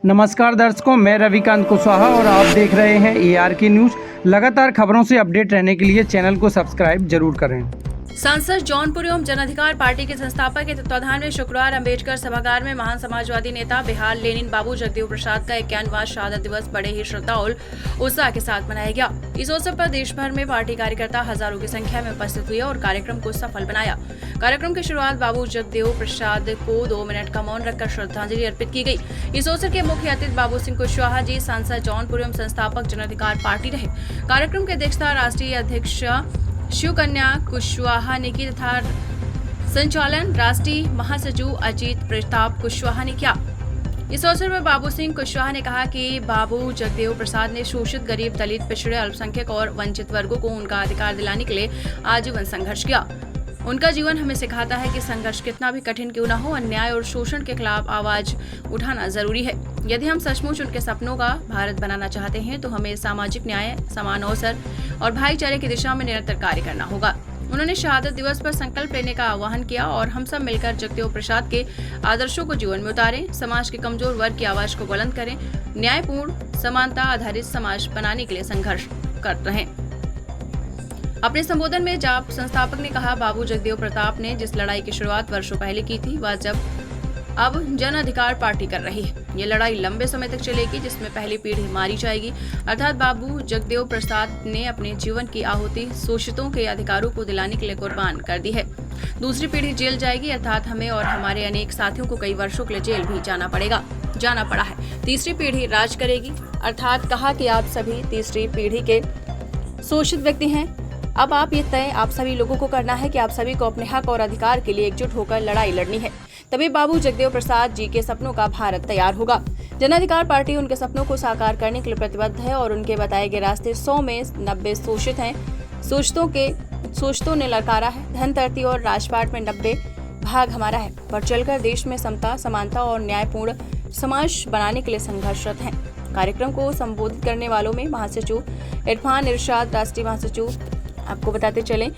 नमस्कार दर्शकों, मैं रविकांत कुशवाहा और आप देख रहे हैं ARK न्यूज़। लगातार खबरों से अपडेट रहने के लिए चैनल को सब्सक्राइब जरूर करें। सांसद जौनपुर एवं जन अधिकार पार्टी के संस्थापक के तत्वाधान में शुक्रवार अम्बेडकर सभागार में महान समाजवादी नेता बिहार लेनिन बाबू जगदेव प्रसाद का 51वां शहादत दिवस बड़े ही श्रद्धा और उत्साह के साथ मनाया गया। इस अवसर पर देश भर में पार्टी कार्यकर्ता हजारों की संख्या में उपस्थित हुए और कार्यक्रम को सफल बनाया। कार्यक्रम की शुरुआत बाबू जगदेव प्रसाद को 2 मिनट का मौन रखकर श्रद्धांजलि अर्पित की गई। इस अवसर के मुख्य अतिथि बाबू सिंह कुशवाहा जी, सांसद जौनपुर एवं संस्थापक जन अधिकार पार्टी रहे। कार्यक्रम की अध्यक्षता राष्ट्रीय अध्यक्ष शिव कन्या कुशवाहा ने की तथा संचालन राष्ट्रीय महासचिव अजीत प्रताप कुशवाहा ने किया। इस अवसर पर बाबू सिंह कुशवाहा ने कहा कि बाबू जगदेव प्रसाद ने शोषित, गरीब, दलित, पिछड़े, अल्पसंख्यक और वंचित वर्गों को उनका अधिकार दिलाने के लिए आजीवन संघर्ष किया। उनका जीवन हमें सिखाता है कि संघर्ष कितना भी कठिन क्यों न हो, अन्याय और शोषण के खिलाफ आवाज उठाना जरूरी है। यदि हम सचमुच उनके सपनों का भारत बनाना चाहते हैं तो हमें सामाजिक न्याय, समान अवसर और भाईचारे की दिशा में निरंतर कार्य करना होगा। उन्होंने शहादत दिवस पर संकल्प लेने का आह्वान किया और हम सब मिलकर जगदेव प्रसाद के आदर्शों को जीवन में उतारें, समाज के कमजोर वर्ग की आवाज को बुलंद करें, न्यायपूर्ण, समानता आधारित समाज बनाने के लिए संघर्ष करते रहें। अपने संबोधन में जाप संस्थापक ने कहा, बाबू जगदेव प्रताप ने जिस लड़ाई की शुरुआत वर्षों पहले की थी वह अब जन अधिकार पार्टी कर रही है। ये लड़ाई लंबे समय तक चलेगी, जिसमें पहली पीढ़ी मारी जाएगी। अर्थात बाबू जगदेव प्रसाद ने अपने जीवन की आहुति शोषितों के अधिकारों को दिलाने के लिए कुर्बान कर दी है। दूसरी पीढ़ी जेल जाएगी, अर्थात हमें और हमारे अनेक साथियों को कई वर्षों के लिए जेल भी जाना पड़ा है। तीसरी पीढ़ी राज करेगी, अर्थात कहा कि आप सभी तीसरी पीढ़ी के शोषित व्यक्ति हैं। अब आप ये तय आप सभी लोगों को करना है कि आप सभी को अपने हक और अधिकार के लिए एकजुट होकर लड़ाई लड़नी है। तभी बाबू जगदेव प्रसाद जी के सपनों का भारत तैयार होगा। जन अधिकार पार्टी उनके सपनों को साकार करने के लिए प्रतिबद्ध है और उनके बताए गए रास्ते 100 में 90 शोषित हैं। शोषितों ने ललकारा है। धन, धरती और राजपाट में 90 भाग हमारा है। बढ़ चलकर देश में समता, समानता और न्यायपूर्ण समाज बनाने के लिए संघर्षरत हैं। कार्यक्रम को संबोधित करने वालों में महासचिव इरफान इरशाद, राष्ट्रीय महासचिव आपको बताते चलें,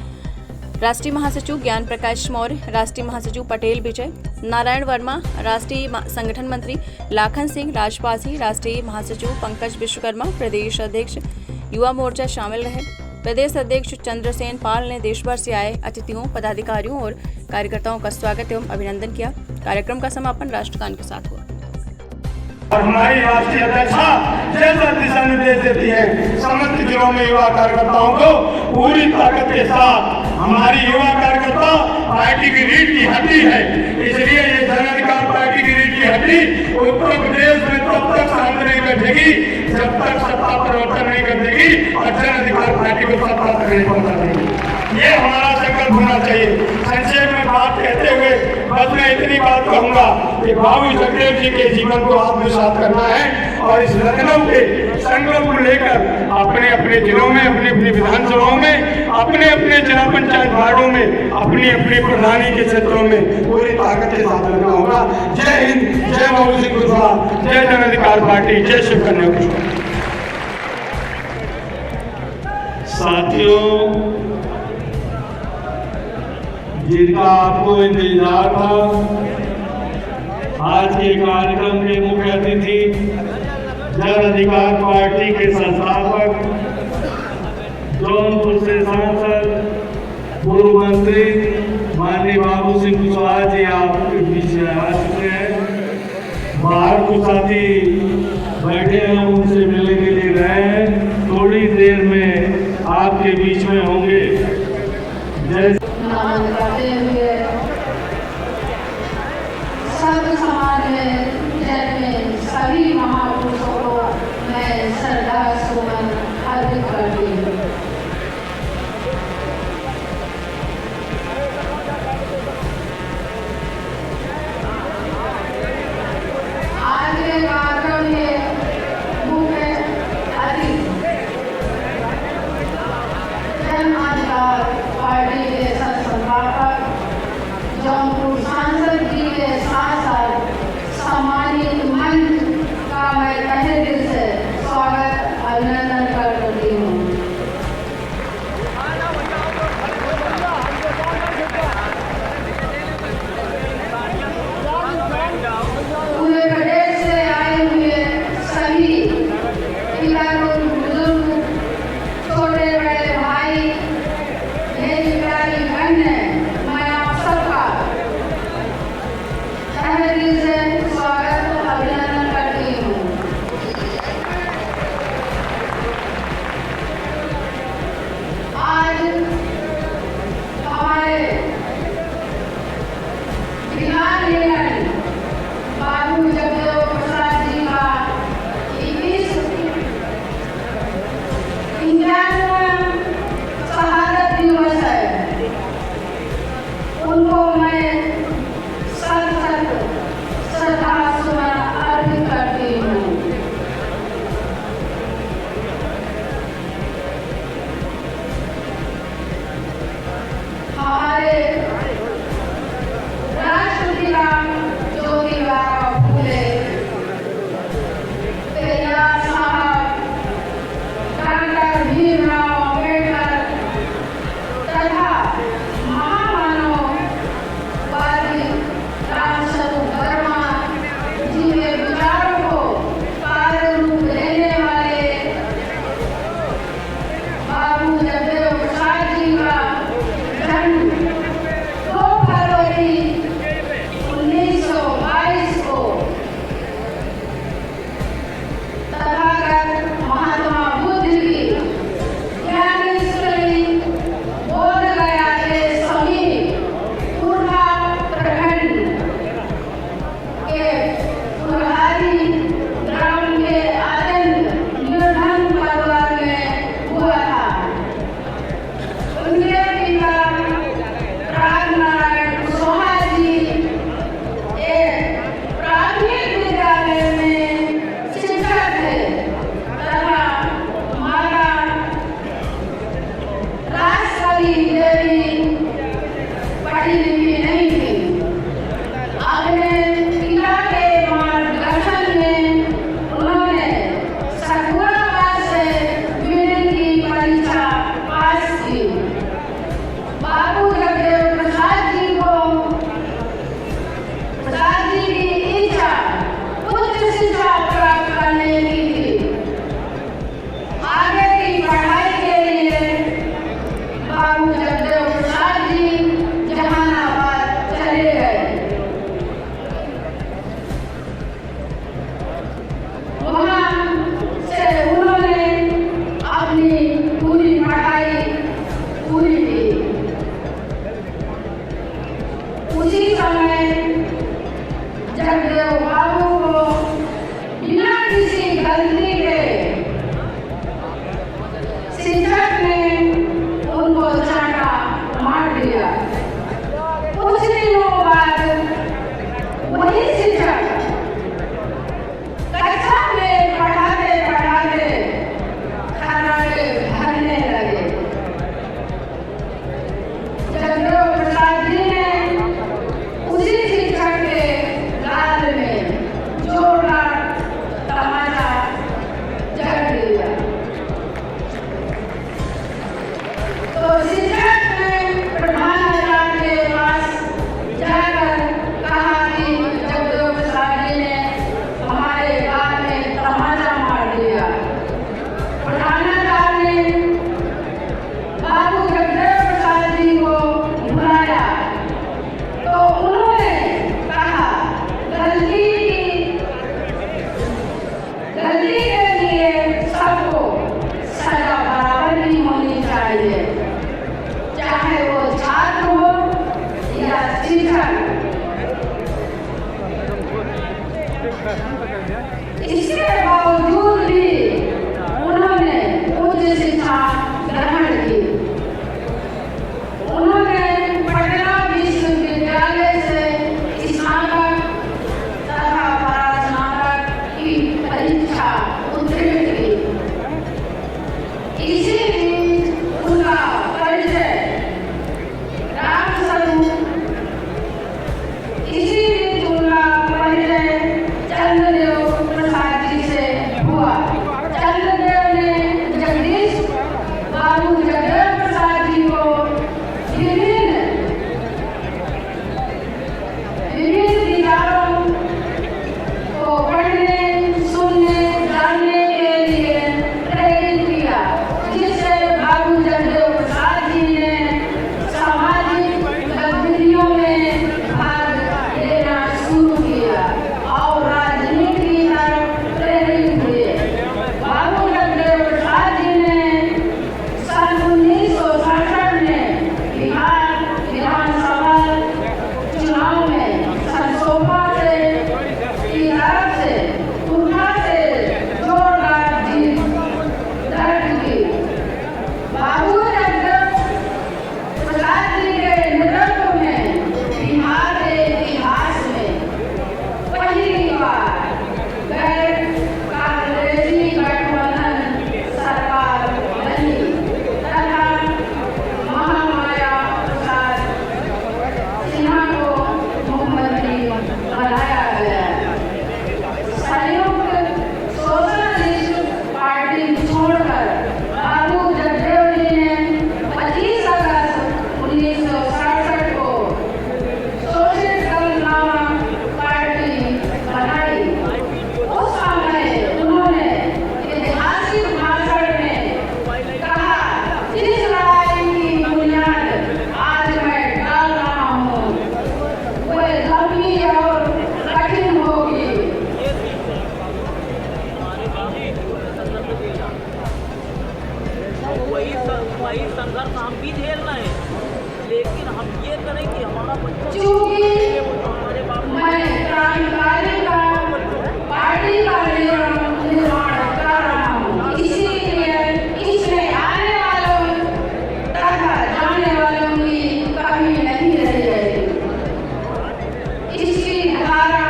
राष्ट्रीय महासचिव ज्ञान प्रकाश मौर्य, राष्ट्रीय महासचिव पटेल विजय नारायण वर्मा, राष्ट्रीय संगठन मंत्री लाखन सिंह राजपासी, राष्ट्रीय महासचिव पंकज विश्वकर्मा, प्रदेश अध्यक्ष युवा मोर्चा शामिल रहे। प्रदेश अध्यक्ष चंद्रसेन पाल ने देश भर से आए अतिथियों, पदाधिकारियों और कार्यकर्ताओं का स्वागत एवं अभिनंदन किया। कार्यक्रम का समापन राष्ट्रगान के साथ हुआ। और हमारी राष्ट्रीय अध्यक्षा जैसा दिशा निर्देश देती है, समस्त जिलों में युवा कार्यकर्ताओं को पूरी ताकत के साथ, हमारी युवा कार्यकर्ता पार्टी की रीढ़ की हड्डी है, इसलिए ये जन अधिकार पार्टी की रीढ़ की हड्डी उत्तर प्रदेश में तब तक शांत नहीं बैठेगी जब तक सत्ता परिवर्तन नहीं कर देगी और जन अधिकार पार्टी को सत्ता तक नहीं पहुंचा देगी। ये हमारा संकल्प होना चाहिए। संक्षेप में बात कहते हुए बस मैं इतनी बात कहूंगा कि बाबू जगदेव जी के जीवन को आत्मसात करना है और इस लखनऊ के संकल्प को लेकर अपने अपने जिलों में, अपनी अपनी विधानसभाओं में, अपने अपने जिला पंचायत वार्डों में, अपनी अपनी प्रधानी के क्षेत्रों में पूरी ताकत के साथ लगना होगा। जय हिंद, जय बाबू सिंह कुशवाहा, जय जन अधिकार पार्टी, जय शिव कन्या कुशवाहा। साथियों, जिनका आपको इंतजार था, आज के कार्यक्रम के मुख्य अतिथि जन अधिकार पार्टी के संस्थापक, जौनपुर से सांसद, पूर्व मंत्री माननीय बाबू सिंह कुशवाहा जी आपके बीच आ चुके हैं। बाहर कुछ साथी बैठे हैं, उनसे मिलने के लिए गए हैं, थोड़ी देर में आपके बीच में होंगे। करते हुए सर्व समाज में सभी महापुरुषों को मैं श्रद्धा सुमन अर्पित करती हूँ। आज के कार्यक्रम में मुख्य किसी गलती के शिक्षक ने उनको चाटा मार दिया। कुछ दिनों बाद वही शिक्षक कक्षा में पढ़ाते पढ़ाते खर्राटे भरने लगे। जगदेव प्रसाद जी ने उसी शिक्षक के गाल में जोरदार तमाचा जड़ दिया। तो शिक्षक ने प्रधानाचार्य के पास जाकर कहा कि जगदेव प्रसाद जी ने हमारे गाल में तमाचा मार दिया। प्रधानाचार्य ने बाबू जगदेव प्रसाद जी को बुलाया तो उन्होंने कहा गलती के लिए सबको सजा बराबर नहीं होनी चाहिए, चाहे वो छात्र हो या शिक्षक। इसके बावजूद भी उन्होंने उच्च शिक्षा ग्रहण की। उन्होंने पटना विश्वविद्यालय से स्नातक तथा परास्नातक की परीक्षा उत्तीर्ण की। इसी बीच उनका परिचय चंद्रदेव प्रसाद जी से हुआ। चंद्रदेव ने जगदीश बाबू जगदेव प्रसाद जी को विभिन्न विचारों को पढ़ने, सुनने, जानने के लिए प्रेरित किया, जिससे बाबू जगदेव प्रसाद जी ने सामाजिक गतिविधियों में भाग लेना शुरू किया और राजनीति की तरफ प्रेरित हुए। बाबू जगदेव प्रसाद जी ने सन 1967 में बिहार विधानसभा चुनाव में संसोपा से की तरफ से पूर्णा से जोरदार जीत दर्ज की। बाबू जगदेव प्रसाद जी के नेतृत्व में बिहार के इतिहास में पहली बार गैर कांग्रेसी गठबंधन सरकार बनी तथा महामाया प्रसाद सिन्हा को मुख्यमंत्री बनाया गया। संयुक्त सोशलिस्ट पार्टी छोड़कर बाबू जगदेव जी ने 25 अगस्त 1967 को सोशलिस्ट दल नामक पार्टी बनाई। उस समय उन्होंने ऐतिहासिक भाषण में कहा, जिस राय की बुनियाद आज मैं डाल रहा हूँ वह लंबी और कठिन होगी। वही संघर्ष हम भी झेल रहे हैं, लेकिन हम ये करें कि हमारा बच्चा चूंकि हमारे बाप मैं क्रांतिकारी का पार्टी का निर्माण कर रहा हूँ, इसीलिए इसमें आने वालों तथा जाने वालों की कमी नहीं रह जाएगी। इसकी धारा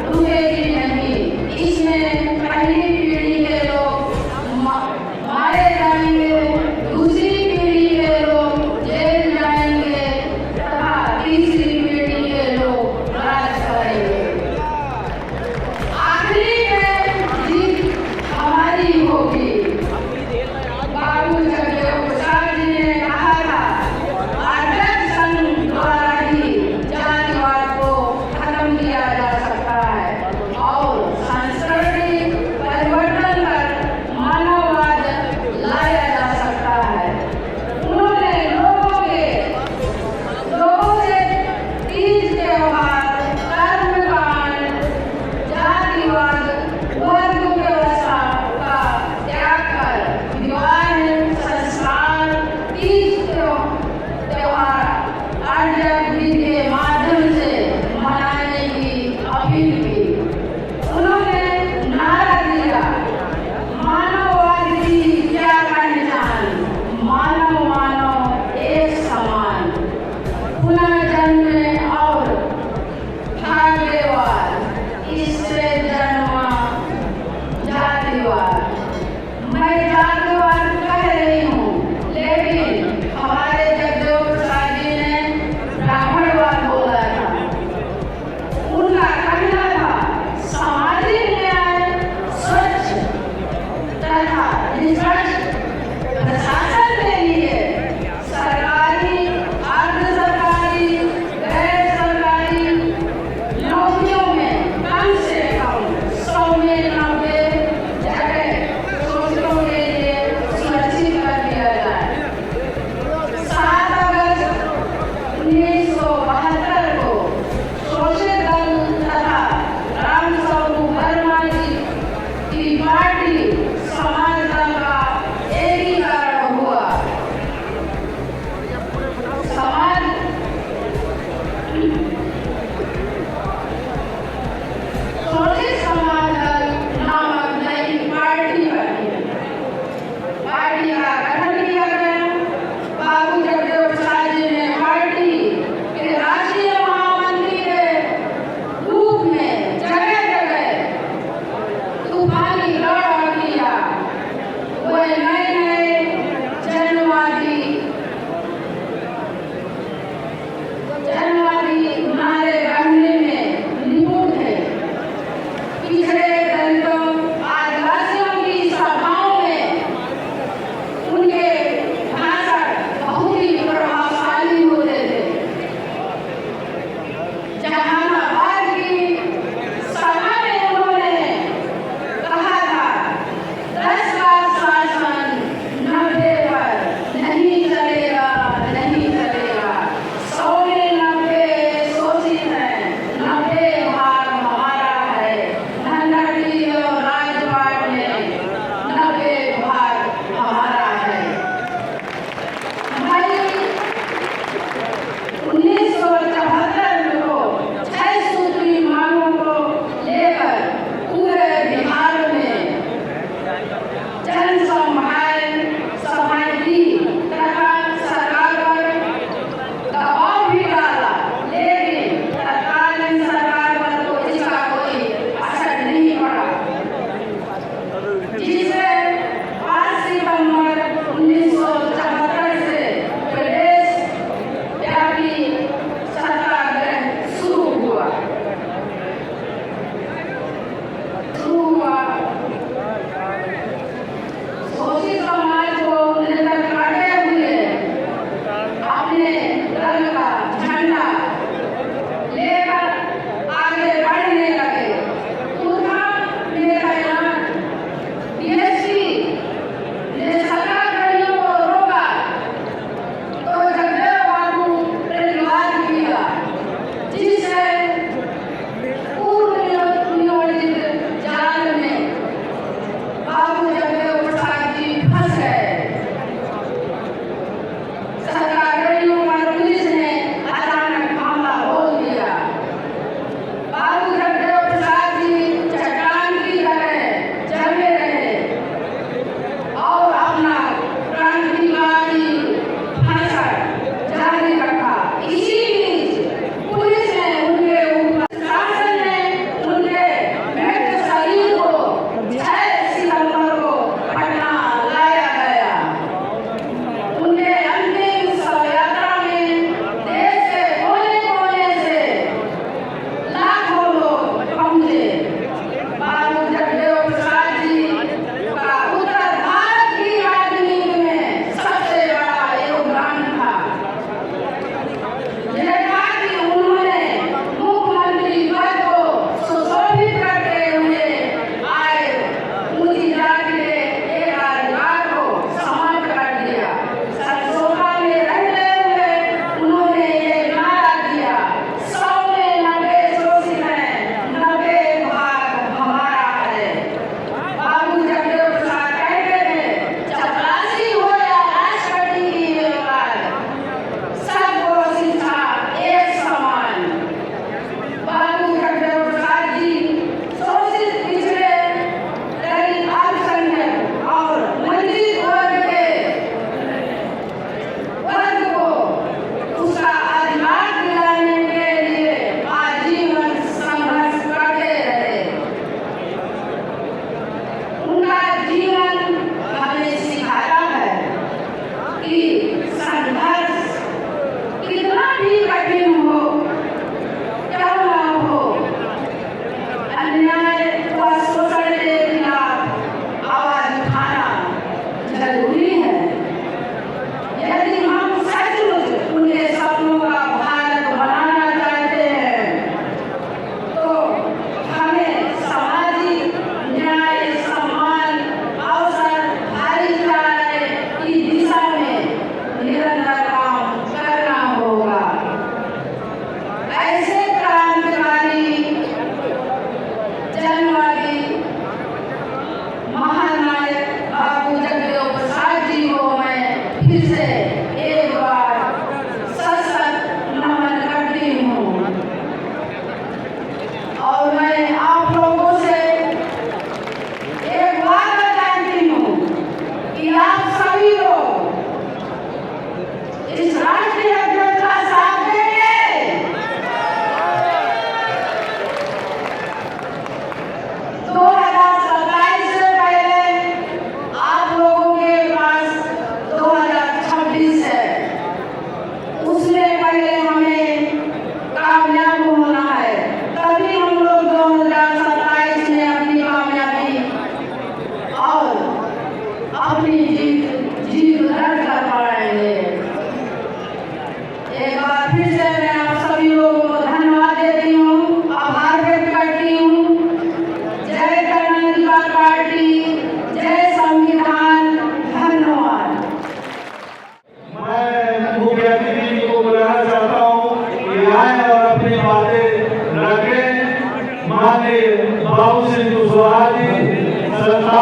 रुकेगी नहीं। इसमें पहली पीढ़ी के लोग मारे जाएंगे, दूसरी पीढ़ी के लोग जेल जाएंगे तथा तीसरी पीढ़ी के लोग राज करेंगे। आखिरी में जीत हमारी होगी। बाबू जगदेव प्रसाद जी ने कहा था, आदर्श संघ द्वारा ही जातिवाद को खत्म किया जा सकता है और सांस्कृतिक कि पार्टी समानता का एक ही कारण हुआ। स्वदेश समाज दल नामक नई पार्टी बनी। पार्टी का गठन किया गया। बाबू जगदेव प्रसाद जी ने पार्टी के राष्ट्रीय महामंत्री के रूप में जगह जगह तूफानी लड़ाई किया।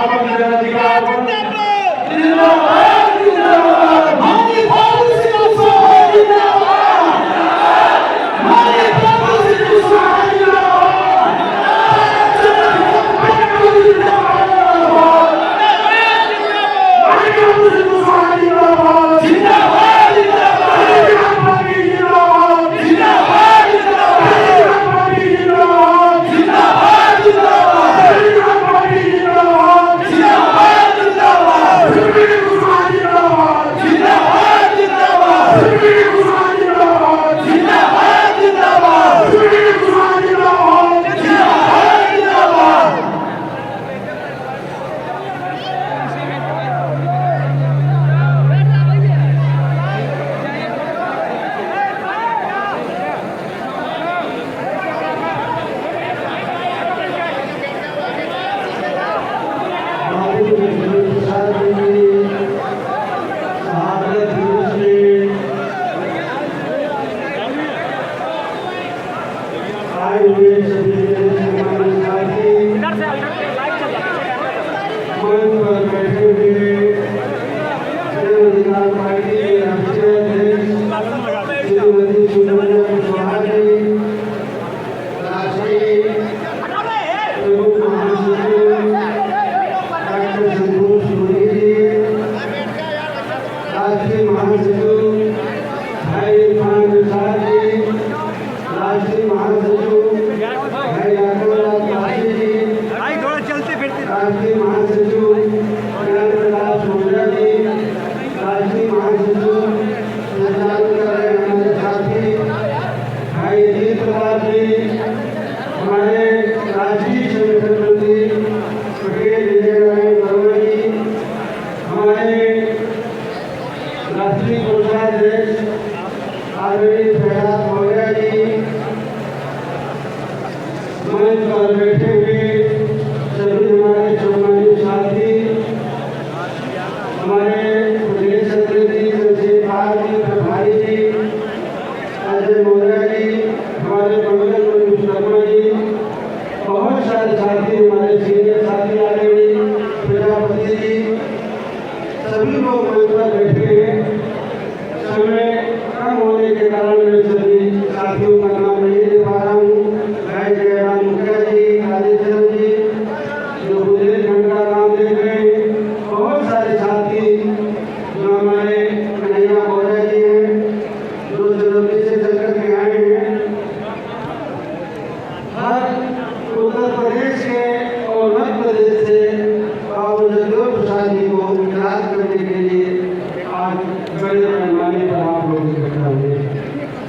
संस्थापक जनाधिकार जिंदाबाद जिंदाबाद माननीय बाबू सिंह कुशवाहा जिंदाबाद माननीय बाबू सिंह कुशवाहा जिंदाबाद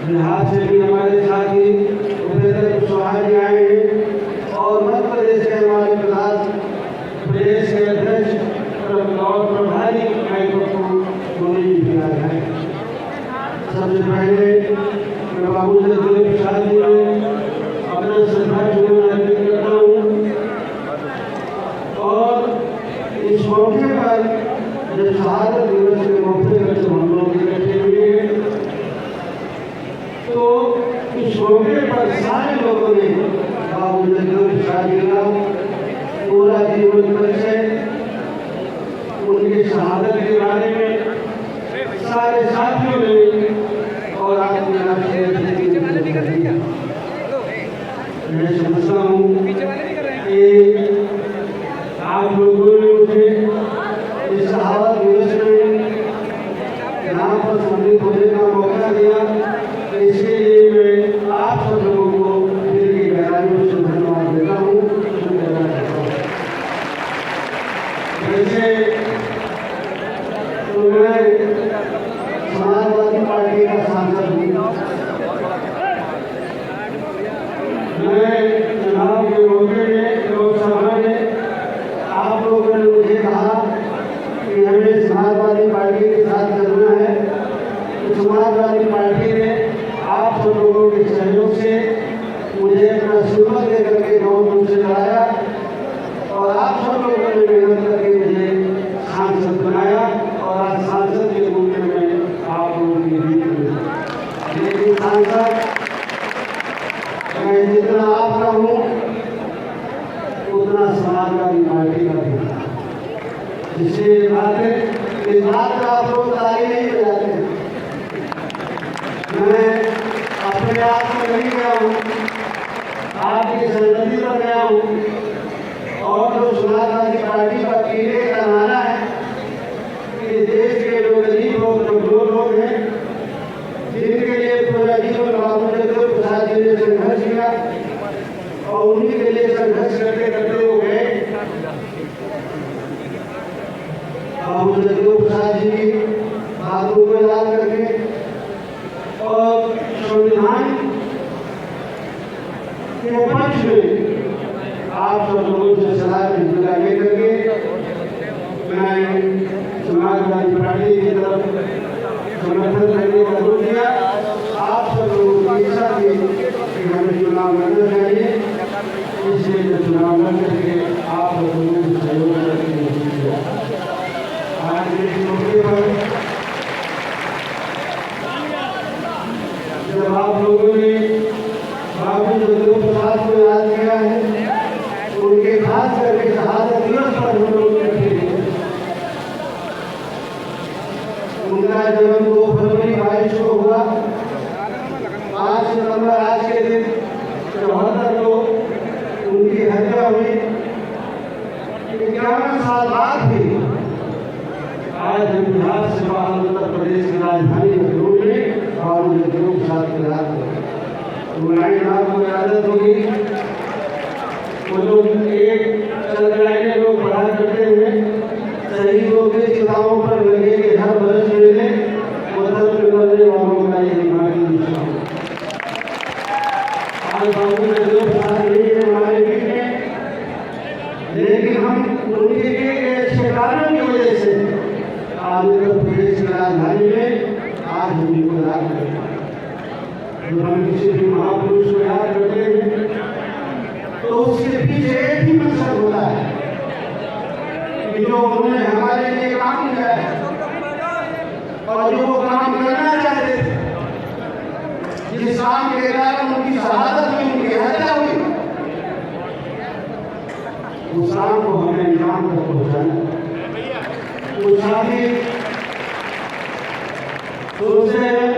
बिहार से भी हमारे साथी उपेंद्र कुशवाहा जी आए हैं और मध्य प्रदेश के हमारे प्रदेश के अध्यक्ष और प्रभारी मोदी जी भी आए हैं। सबसे पहले मैं बाबू जगदेव प्रसाद जी में अपना श्रद्धांजलि अर्पित करता हूँ और इस मौके पर जब शहादत दिवस के मौके पर जब हम लोग इकट्ठे हुए तो इस मौके पर सारे लोगों ने बाबू जगदेव प्रसाद जी का पूरा जीवन परिचय उनकी शहादत के बारे में सारे साथियों ने और आपने मैं समझता हूँ कि आप लोगों ने मुझे इस शहादत दिवस में यहाँ पर सम्मिलित होने का मौका दिया, इसके लिए मैं आप सब लोगों को दिल की गहराइयों से धन्यवाद देता हूँ, शुक्रिया करता हूँ। वैसे तो मैं समाजवादी पार्टी का सांसद हूँ। मैं चुनाव के मौके में लोकसभा में आप लोगों ने मुझे कहा कि हमें समाजवादी पार्टी के साथ चलना है, तो समाजवादी पार्टी ने आप सब लोगों के सहयोग से मुझे अपना सुरक्षा देकर के बहुत दूर से लाया और आप सब लोगों ने मेहनत करके मुझे सांसद बनाया और आज सांसद के रूप में मैं आप लोगों की बीच में, लेकिन सांसद मैं जितना आपका हूँ उतना समाजवादी पार्टी का भी। इसलिए बात है इस बात का आप लोग ताली नहीं बजाते। मैं अपने आप में नहीं गया हूँ, आपकी संगति पर गया हूँ और जो समाजवादी पार्टी का पीने का नारा है कि देश के जो गरीब लोग कमजोर लोग हैं जिनके लिए पूरा जीवन बाबू जगदेव प्रसाद जी ने संघर्ष किया और उन्हीं के लिए संघर्ष करते करते वो गए बाबू जगदेव प्रसाद जी की बातों को याद करके और संविधान के पक्ष में आप सब लोगों से सलाह लेकर के मैं समाजवादी पार्टी की तरफ समर्थन करने का रुख दिया। आप सब लोगों की इच्छा थी कि हमें चुनाव लड़ना चाहिए, इसलिए मैं चुनाव लड़ करके आप लोगों को सहयोग करके आज इस मौके पर जब आप लोगों ने बाबू जगदेव प्रसाद को याद किया है, उनके खास करके शहादत दिवस पर हम लोग उनका जन्म 2 फरवरी 22 को हुआ। 5 सितंबर आज के दिन 74 को उनकी हत्या हुई। 51 साल बाद भी आज हम बिहार से बाहर उत्तर प्रदेश की राजधानी लखनऊ में बाबू जगदेव प्रसाद के रात मुलायम आपको आदत होगी। वो लोग एक चलने लोग पढ़ा करते हुए शहीदों के चिताओं पर लगे कि हर वर्ष मेले वतन में मरने वालों का ये दिमागी निशा। आज बाबू जगदेव प्रसाद नहीं है हमारे बीच में, लेकिन हम उनके एक अच्छे कारणों की वजह से आज उत्तर प्रदेश की राजधानी में आज हम इनको याद करते हैं। जब हम किसी भी महापुरुष को याद करते हैं तो उसके पीछे एक ही मकसद होता है कि जो उन्होंने हमारे लिए काम किया है और जो वो काम करना चाहते थे, जिस काम के कारण उनकी शहादत हुई, उनकी हत्या हुई, उस काम को हमें अंजाम तक पहुंचाना। कुछ साथी सोचते हैं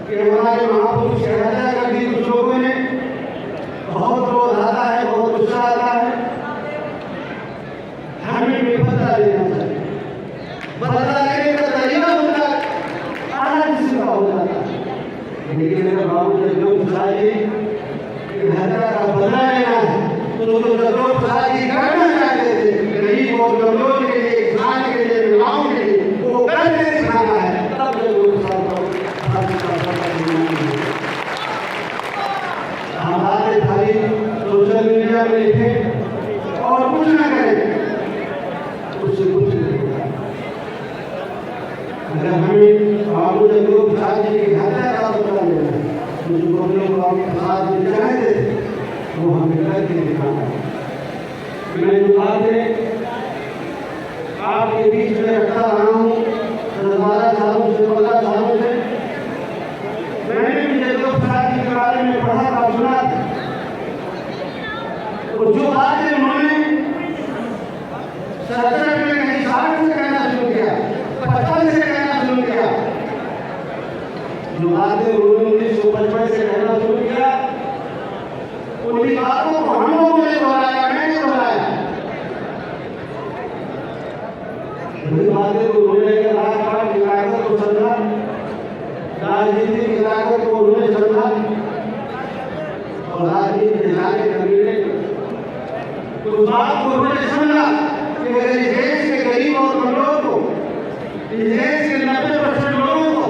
कि हमारे महापुरुष की हत्या कर दी कुछ लोगों ने, बहुत क्रोध आता है, बहुत गुस्सा आता है। हमें भी बदला लेना चाहिए। बदला लेने का तरीका उनका अलग किस्म का हो जाता है, लेकिन अगर बाबू जगदेव प्रसाद जी की हत्या का बदला लेना है तो जगदेव प्रसाद जी करना चाहते थे। गरीब और कमजोर के लिए, किसान के लिए, महिलाओं के लिए वो करके दिखाना है, तब जगदेव प्रसाद को हमारे भाई सोशल मीडिया में लिखे और कुछ न करें, उससे कुछ नहीं होगा। अगर हमें बाबू जगदेव प्रसाद जी की हत्या का बदला लेना है तो जो बाबू प्रसाद जी चाहते थे वो हमें करके दिखाना है। मैं जो बातें आपके बीच में रखता रहा हूँ 12 सालों से, 15 सालों से, मैंने भी जगदेव प्रसाद जी के बारे में पढ़ा था, सुना था। तो जो बातें उन्होंने 67 में कहीं 60 से कहना शुरू किया, 55 से कहना शुरू किया, जो बातें उन्होंने 1955 से कहना शुरू किया, उन्हीं बातों को हम लोगों ने दोहराया, मैंने दोहराया। वही बातें तो उन्होंने राजपाट की लागत को समझा, राजनीति की लागत को उन्होंने समझा और राजनीति दिलाने करने तो बात को उन्होंने समझा कि अगर इस देश के गरीब और कमजोर को, इस देश के 90% लोगों को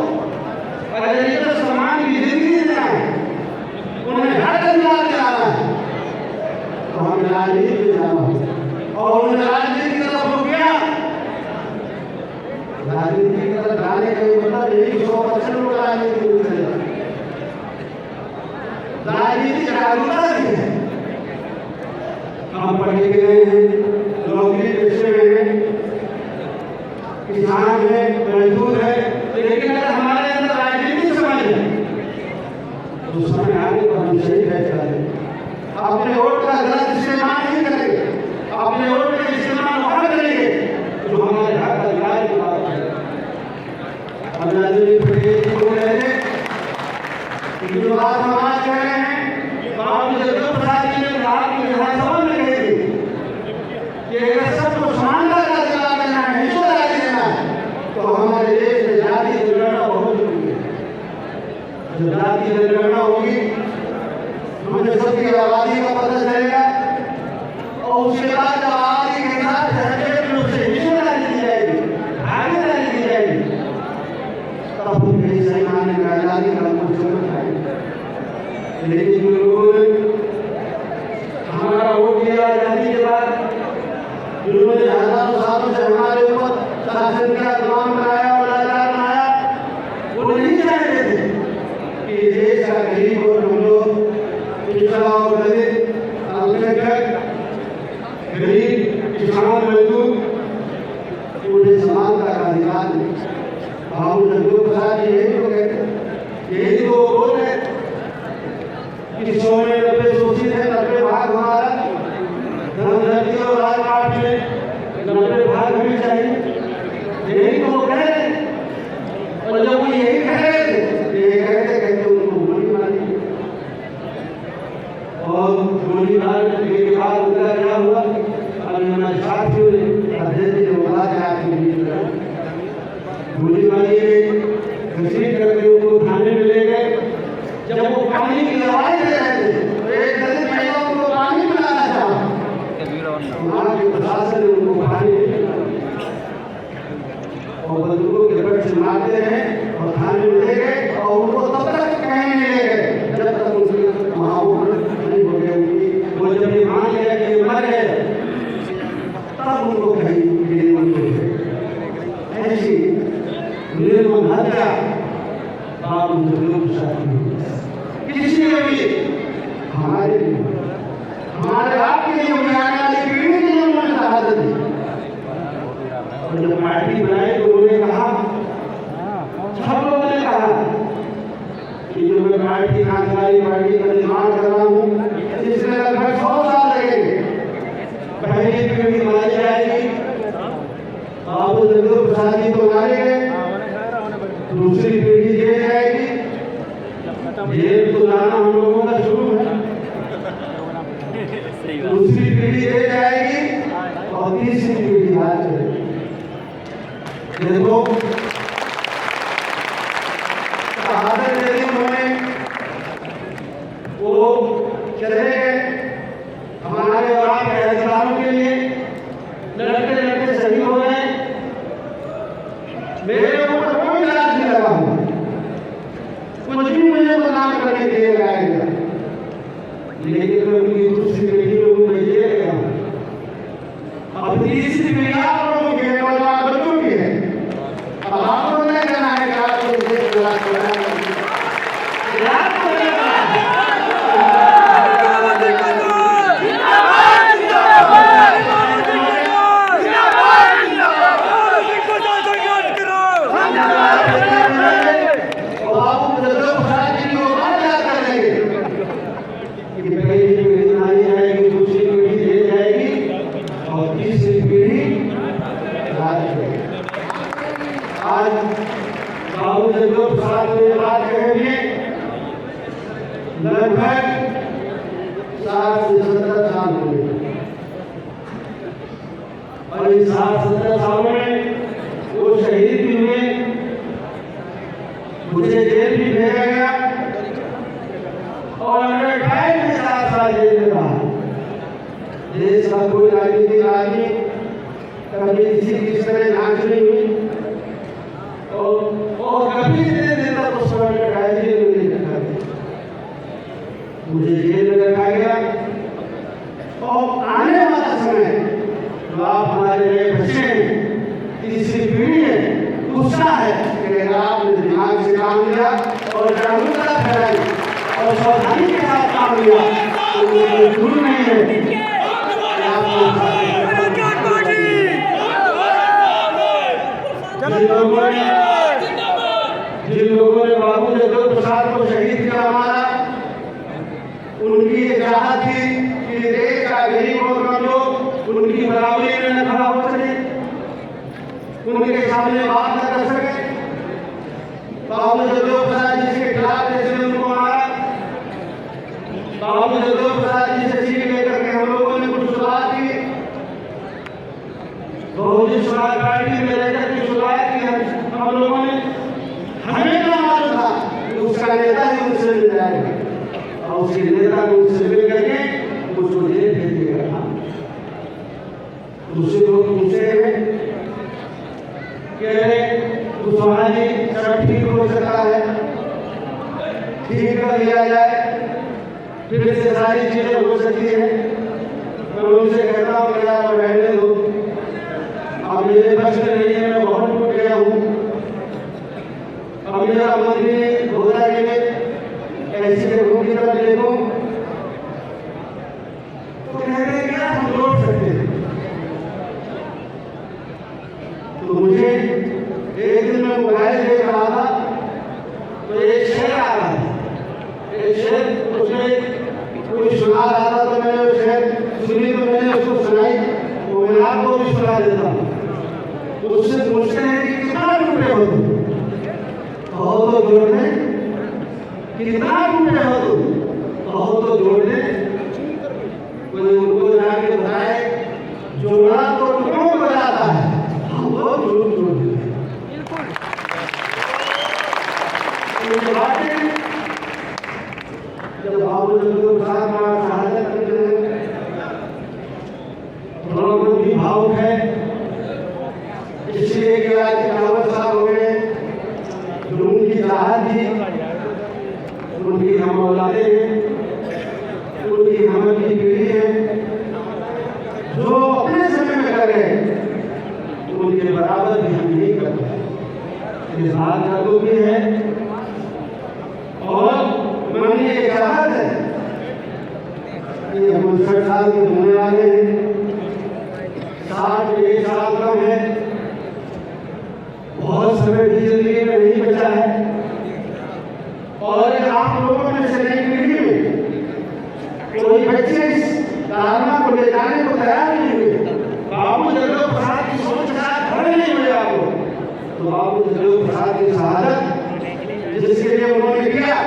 अगर इज्जत सम्मान की जिंदगी देना है, उन्हें हर अधिकार दिलाना है, तो हमें राजनीति में जाना होगा। और उन्होंने राजनीति की तरफ रुक गया। राजनीति की तरफ जाने का ये मतलब यही 100% लोग राजनीति में चले जाए। राजनीति जागरूकता भी है। हम पढ़े लिखे हैं, नौकरी पेशे में हैं, किसान है, मजदूर है, लेकिन अगर हमारे अंदर राजनीति समझ है तो समय आने पर हम सही फैसला लेंगे। अपने वोट का गलत इस्तेमाल नहीं करेंगे, अपने वोट का इस्तेमाल वहाँ करेंगे आदरणीय पटेल जी बोल रहे थे कि जो बात हम आज कह रहे हैं, बाबू जगदेव प्रसाद जी ने विधानसभा में कही थी कि अगर सबको समानता का अधिकार देना है, हिस्सेदारी देना है, तो हमारे देश में जाति जनगणना बहुत जरूरी है। जब जाति जनगणना होगी, हमें सबकी आबादी का पता चलेगा और उसके बाद जब आबादी के साथ रूप से हिस्सेदारी दी जाएगी, भागीदारी दी जाएगी, तब उनके सही मायने में आजादी का हमको जरूरत है। लेकिन जो लोगों ने हमारा वोट दिया आजादी के बाद, जिन्होंने हजारों सालों से हमारे ऊपर शासन का गुलाम बनाया और लाचार बनाया, वो नहीं चाहते थे कि देश का गरीब और कमजोर, पिछड़ा और दलित, अल्पसंख्यक, गरीब, किसान, मजदूर, उन्हें समानता का अधिकार नहीं। बाबू जगदेव प्रसाद जी यही तो कहते, यही तो बोल रहे कि 100 में 90 शोषित है, 90 भाग हमारा, धर्मधरती और राजपाट में 90 भाग भी चाहिए। यही तो कह रहे, और जब वो यही कह रहे थे, ये कहते उनको गोली मारी, और गोली मारने के बाद उनका क्या हुआ, हमारे साथियों ने अध्यक्ष ने बोला कि आप गोली मारी गई, घसीट करके उनको थाने में ले गए। जब वो पानी की आवाज दे रहे थे, तो एक दलित महिला उनको पानी पिलाना चाहा, वहाँ के प्रशासन ने उनको पानी नहीं पिलाया और बंदूकों के बट से मारते रहे और थाने में ले गए, और उनको तब तक कहीं नहीं ले गए जब तक उनके महावोट नहीं हो गए। उनकी वो जब ये मान लिया कि ये मर गए, तब उनको कहीं ऐसी निर्मम हत्या बाबू जगदेव प्रसाद की किसी ने भी हमारे बाप के लिए, आने वाली पीढ़ी के लिए उन्होंने शहादत दी। और जब पार्टी बनाई तो उन्होंने कहा, सब लोगों ने कहा कि जो मैं पार्टी क्रांतिकारी पार्टी का निर्माण कर रहा हूँ, इसमें लगभग 100 साल लगेंगे। पहली पीढ़ी मारी जाएगी, बाबू जगदेव प्रसाद जी को मारे गए, दूसरी पीढ़ी जेल जाएगी, जेल तो जाना हम लोगों का शुरू है, दूसरी पीढ़ी जेल जाएगी और तीसरी पीढ़ी राज करेगी। देखो शहादत दे दी उन्होंने, वो चले गए हमारे और आपके अधिकारों के लिए, लड़ते लड़ते शहीद हो गए। मेरे ऊपर कोई इलाज नहीं लगा हुआ, कुछ भी मुझे बदनाम करने के लिए लगाया गया, लेकिन मैं उनकी दूसरी पीढ़ी में उनको जेल गया। अब तीसरी पीढ़ी आप लोगों की है, बच्चों की है। अब आपको नहीं करना है कि आपको इसे इलाज करना है, बाबू जगदेव प्रसाद ने बात कहेंगे, लगभग 60 से 70 साल हुए, और इन 60-70 सालों में वो शहीद भी हुए, मुझे जेल भी भेजा गया, और अंडर 7 साल जेल में रहा। देश का कोई राजनीतिक आदमी कभी किसी की तरह जांच नहीं हुई, और कभी नहीं देता तो समय में जेल में रखा गया, मुझे जेल में रखा गया। और आने वाला समय जो आप हमारे नए बच्चे हैं, तीसरी पीढ़ी है, गुस्सा है कि अगर आपने दिमाग से काम लिया और जागरूकता फैलाई और सावधानी के साथ काम लिया, तो ये जरूर नहीं है कि जिन लोगों ने बाबू जगदेव प्रसाद को शहीद किया हमारा, उनकी ये चाहत थी कि देश का गरीब और कमजोर उनकी बराबरी में न खड़ा हो सके, उनके सामने बात न कर सके, बाबू जगदेव प्रसाद जी के खिलाफ जैसे उनको मारा, बाबू जगदेव प्रसाद जी से सीख लेकर के हम लोगों ने कुछ शुरुआत की, बहुजन समाज पार्टी में रहकर की शुरुआत की हम लोगों ने। हमें क्या मालूम था कि उसका नेता ही उनसे मिल जाएगा और उसके नेता को उससे मिल करके उसको जेल भेज देगा। दूसरे लोग पूछते हैं कि कुशवाहा जी सब ठीक हो सकता है, ठीक कर दिया जाए, फिर से सारी चीजें हो सकती है। मैं उनसे कहता हूँ कि आप रहने दो, अब मेरे बस में नहीं है, मैं बहुत टूट गया हूँ। अब मेरा मन भी हो रहा है कि ऐसी जगहों की तरफ देखूं, तो कहते हैं क्या हम लौट सकते हैं। तो मुझे एक दिन मैं मोबाइल देख रहा था, तो एक शेर आ रहा था, एक शेर उसमें कोई सुना रहा था, तो मैंने वो शेर सुनी, तो मैंने उसको सुनाई, तो मैं आपको भी सुना देता हूँ। तो उससे पूछते हैं कि कितना टूटे हो तुम, कहो तो जोड़ दे, कितना टूटे हो तुम, कहो तो जोड़ दे। कोई उनको जाके बताए जोड़ा तो टुकड़ों को जाता है, हम तो झूठ जोड़ देते हैं। जब बाबू जगदेव प्रसाद का शहादत करते हैं, थोड़ा बहुत भी भावुक है, इसलिए कि आज 51 साल हो गए जो उनकी चाहत थी, उनकी हम औलादे हैं, उनकी हम की पीढ़ी है, जो अपने समय में कर रहे हैं उनके बराबर भी हम नहीं कर पाए। इस बात का दुख भी है और मन में ये चाहत है कि हम 59 साल के होने वाले हैं, 60 के 1 साल कम है, बहुत समय भी जिंदगी में नहीं बचा है। और आप लोगों में से नई पीढ़ी में कोई बच्चे इस धारणा को ले जाने को तैयार नहीं हुए। बाबू जगदेव प्रसाद की सोच के साथ खड़े नहीं हुए आप लोग, तो बाबू जगदेव प्रसाद की शहादत जिसके लिए उन्होंने किया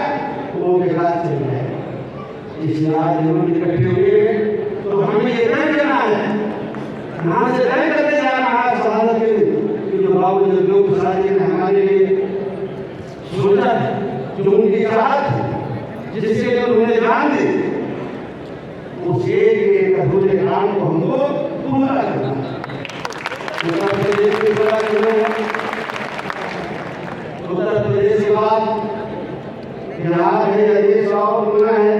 वो बेकार चल रहा है। इसलिए आज हम इकट्ठे हुए हैं, तो हमें ये तय करना है, यहाँ से तय करते जाना है शहादत के लिए कि जो बाबू जगदेव प्रसाद जी ने हमारे लिए सोचा, जो उनकी चाहत जिसके लिए उन्होंने जान दी, उस एक अधूरे काम को हमको पूरा करना है। उत्तर प्रदेश की पूरा करना है, उत्तर प्रदेश के बाद बिहार है, देश और दुनिया है,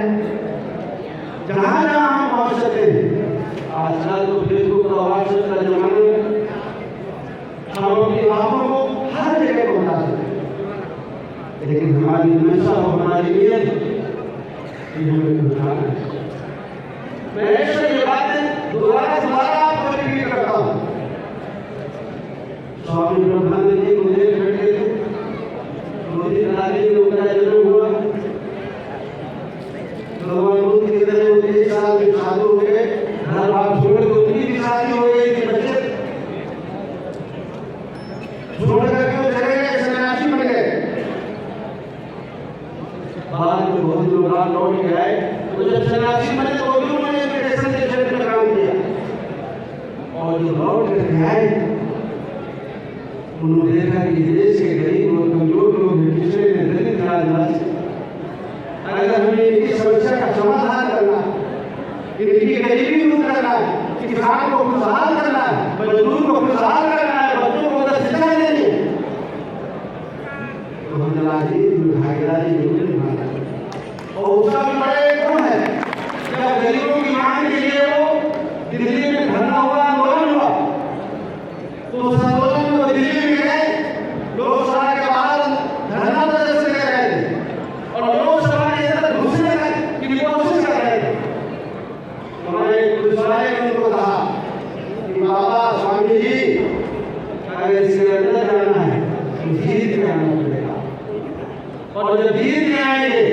जहाँ जहाँ हम पहुँच सकते हैं। आजकल तो फेसबुक और व्हाट्सएप का जमाना है, हम अपनी बातों को हर जगह पहुँचा सकते हैं, लेकिन हमारी मंशा और हमारी नीयत कि हमें पहुँचाना है। मैं ऐसे ये बातें दोबारा आपको रिपीट करता हूँ। स्वामी ब्रह्मानंद जी को देख बैठे थे, मोदी नारी में उनका जन्म हुआ, भगवान बुद्ध की तरह 1 साल में साधु हो गए, घर बार छोड़ के उनकी भी शादी हो गई थी, बच्चे छोड़ करके वो चले गए, सन्यासी बन गए। बाद में बहुत लोग लौट के आए, तो जब सन्यासी बने तो भी उन्होंने एजुकेशन के क्षेत्र में काम किया, और जो लौट करके आए उन्होंने देखा कि देश के गरीब और कमजोर लोग पिछले दलित राजवासी, अगर हमें इनकी समस्या का समाधान करना, इनकी गरीबी दूर करना है, किसान को खुशहाल करना है, मजदूर को खुशहाल करना है, बच्चों को शिक्षा देनी है, तो हम भागीदारी जरूर निभाना है। और उसका भी बड़ा एक गुण है, जब गरीबों की मांग के लिए वो दिल्ली में धरना हुआ, आंदोलन हुआ, तो उस आंदोलन में वो दिल्ली में गए, लोकसभा के बाहर धरना प्रदर्शन कर रहे थे और लोकसभा के अंदर घुसने की कोशिश कर रहे थे। हमारे पुलिस वाले ने उनको कहा कि बाबा स्वामी जी, अगर इसके अंदर जाना है तो जीत के आना पड़ेगा, और जब जीत के आएंगे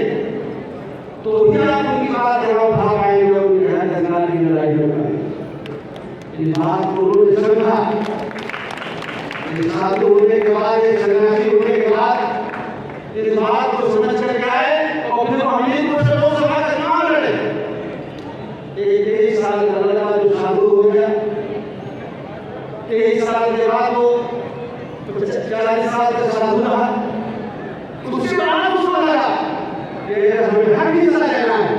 तो भी आप उनकी बात यहाँ उठा पाएंगे, उनके यहाँ जंगल की लड़ाई होगा। इस बात को उन्होंने समझा। साधु होने के बाद, एक सन्यासी होने के बाद इस बात को समझ कर आए और फिर हमीरपुर से लोकसभा का चुनाव लड़े। 23 साल का लड़का जो साधु हो गया, 23 साल के बाद वो 40 साल का साधु रहा, उसके बाद उसको लगा कि हमें हक हिस्सा लेना है।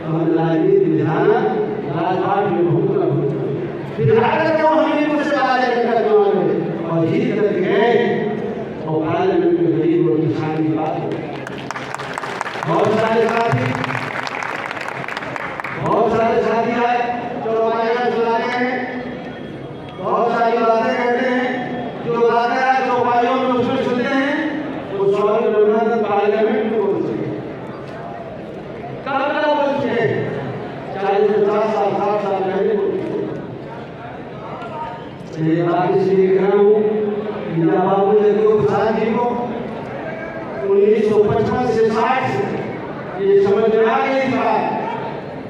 हम राजनीति विधान राजपाट में भूखना फिर आकर क्यों हमीरपुर से बाहर का चुनाव लड़े और जीत कर गए और पार्लियामेंट में गरीब और किसान की बात हो। बहुत सारे साथी आए चौपाइयाँ सुना रहे हैं, बहुत सारी बातें कहते हैं, जो बातें आए चौपाइयों में उसमें सुनते हैं, वो 100 किलोमीटर तक पार्लियामेंट में बोल सके। कब बोल सके? 40-50 साल 60 साल पहले बोल सके। ये बात इसलिए कह रहा हूँ इंदिरा बाबू जगदेव प्रसाद जी को 1955 से 60 ये समझ में आ गई था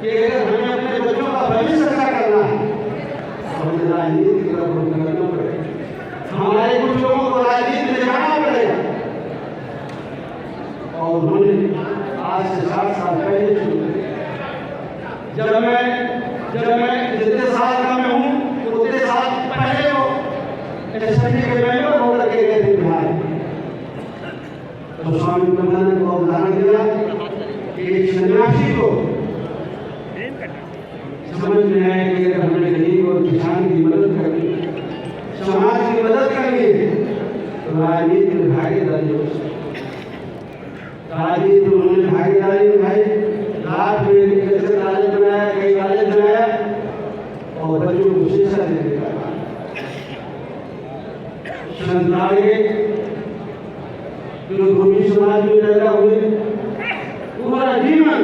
कि अगर हमें अपने बच्चों का भविष्य अच्छा करना है तो हमें राजनीति की तरफ करना पड़ेगा, हमारे कुछ लोगों को राजनीति में जाना पड़ेगा। और उन्होंने आज से 60 साल पहले शुरू किया। जब मैं जितने साल का मैं हूँ उतने साल पहले वो एसएमबी के मेंबर होकर के गए थे बिहार। तो स्वामी ब्रह्मानंद को उदाहरण दिया कि एक सन्यासी को समझ में आया कि अगर हमें गरीब और किसान की मदद करनी, समाज की मदद करनी है तो राजनीति में भागीदारी हो सकती। राजनीति में उन्होंने भागीदारी निभाई, रात में कैसे राजद बनाया, कई राजद बनाया और बच्चों को शिक्षा देने का संताड़े जो भूमि समाज में पैदा हुए, पूरा जीवन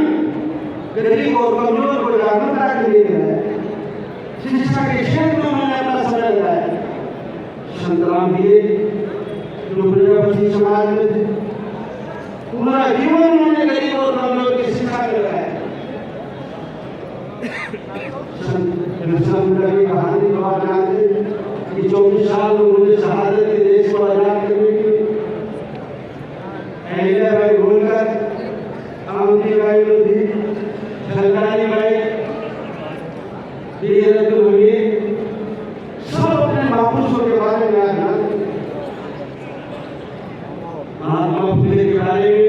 गरीब और कमजोर को जागरूकता के लिए है। शिक्षा के क्षेत्र में उन्होंने अपना समय लगाया। संतराम जी जो प्रजापति समाज में थे, पूरा जीवन उन्होंने गरीब और कमजोर की शिक्षा में लगाया। की कहानी तो आप जानते कि 24 साल उन्होंने शहादत के देश को आजाद करने के लिए अहिल्याबाई होलकर, अवंतीबाई लोधी, झलकारी बाई, वीररत्न हमीद सब अपने महापुरुषों के बारे में आज जानते। महात्मा फुले के बारे में,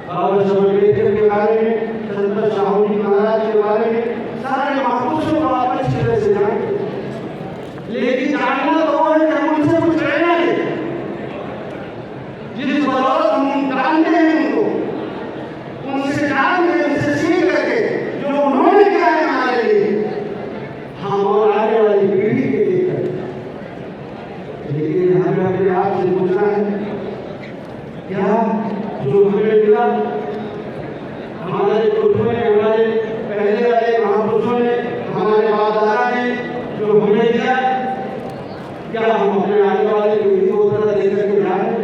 बाबा साहब अम्बेडकर के बारे में, संत साहू जी महाराज के बारे में, सारे महापुरुषों को आप अच्छी तरह से जानते। लेकिन जानना तो है कि हम उनसे कुछ लेना है, जिस बदौलत हम जानते हैं उनको, उनसे जान के उनसे सीख करके जो उन्होंने किया है हमारे लिए, हम और आने वाली पीढ़ी के लिए करें। लेकिन हमें अपने आप से पूछना है क्या जो हमें मिला, हमारे पुरखों ने, हमारे पहले वाले महापुरुषों ने, हमारे बाप दादा ने जो हमें दिया, क्या हम अपने आने वाले पीढ़ी को उतना दे करके जा रहे हैं?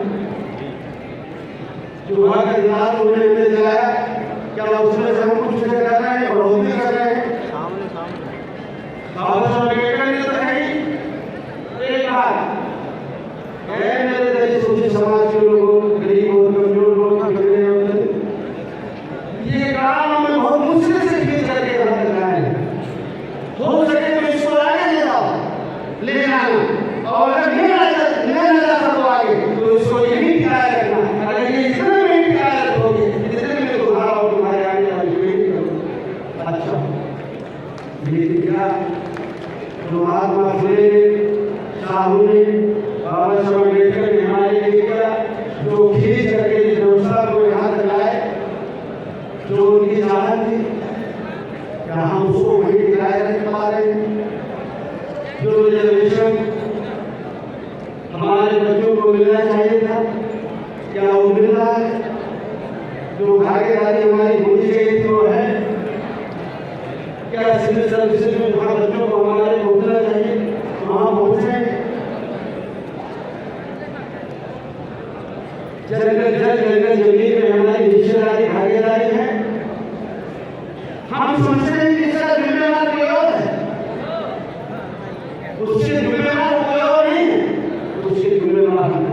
जो वहाँ का इतिहास उन्होंने हमें दिलाया, क्या उसमें से हम कुछ कर रहे हैं, बढ़ोतरी कर रहे हैं? बाबा साहब अम्बेडकर ने तो कही एक बात, मेरे देश समाज के लोगों, गरीब और कमजोर लोगों का खरीदने होते, ये काम हमें बहुत मुश्किल से खींच करके यहाँ तक आए हैं। हो सके तो इसको आगे ले जाओ, ले आना, और अगर नहीं जा सकते आगे तो इसको यही ख्याल रखना। अगर ये इतना में ख्याल रखोगे, इतने में तो भाव तुम्हारे आने वाली पीढ़ी को अच्छा। लेकिन क्या जो महात्मा फुले, साहू ने, बाबा साहब अम्बेडकर ने हमारे लिए किया, जो खींच करके इस व्यवस्था को यहाँ तक लाए, जो उनकी चाहत थी, क्या हम उसको वहीं टिकाए रख पा रहे हैं? जो रिजर्वेशन हमारे बच्चों को मिलना चाहिए था, क्या वो मिल रहा है? जो भागीदारी हमारी होनी चाहिए थी वो है? क्या सिविल सर्विसेज में जहाँ बच्चों को हमारे पहुँचना चाहिए वहाँ पहुँचे? जंगल जमीन में हमारी हिस्सेदारी भागीदारी है। हम समझते हैं कि इसका जिम्मेदार कोई और है, उससे जिम्मेदार कोई और नहीं है, उसके जिम्मेदार हम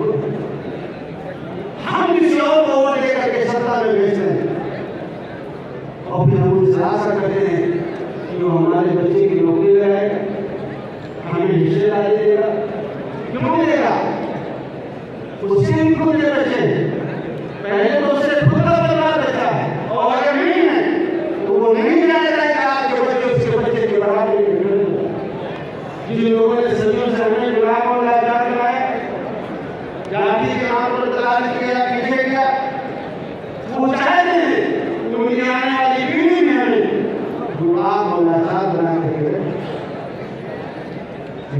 आशा करते हैं कि वो हमारे बच्चे की नौकरी लगाएगा, हमें हिस्सेदारी देगा। क्यों देगा? उससे इनको दे बच्चे पहले तो उससे खुद का परिवार बचा है, और अगर नहीं है तो वो नहीं जाएगा कि आपके बच्चे उसके बच्चे के बराबर नहीं। जिन लोगों ने सदियों से हमें गुलाम और लाचार बनाया, जाति के नाम पर दलाल किया, पीछे किया, वो चाहते हैं उनकी आने वाली पीढ़ी में हमें गुलाम और लाचार बना करके,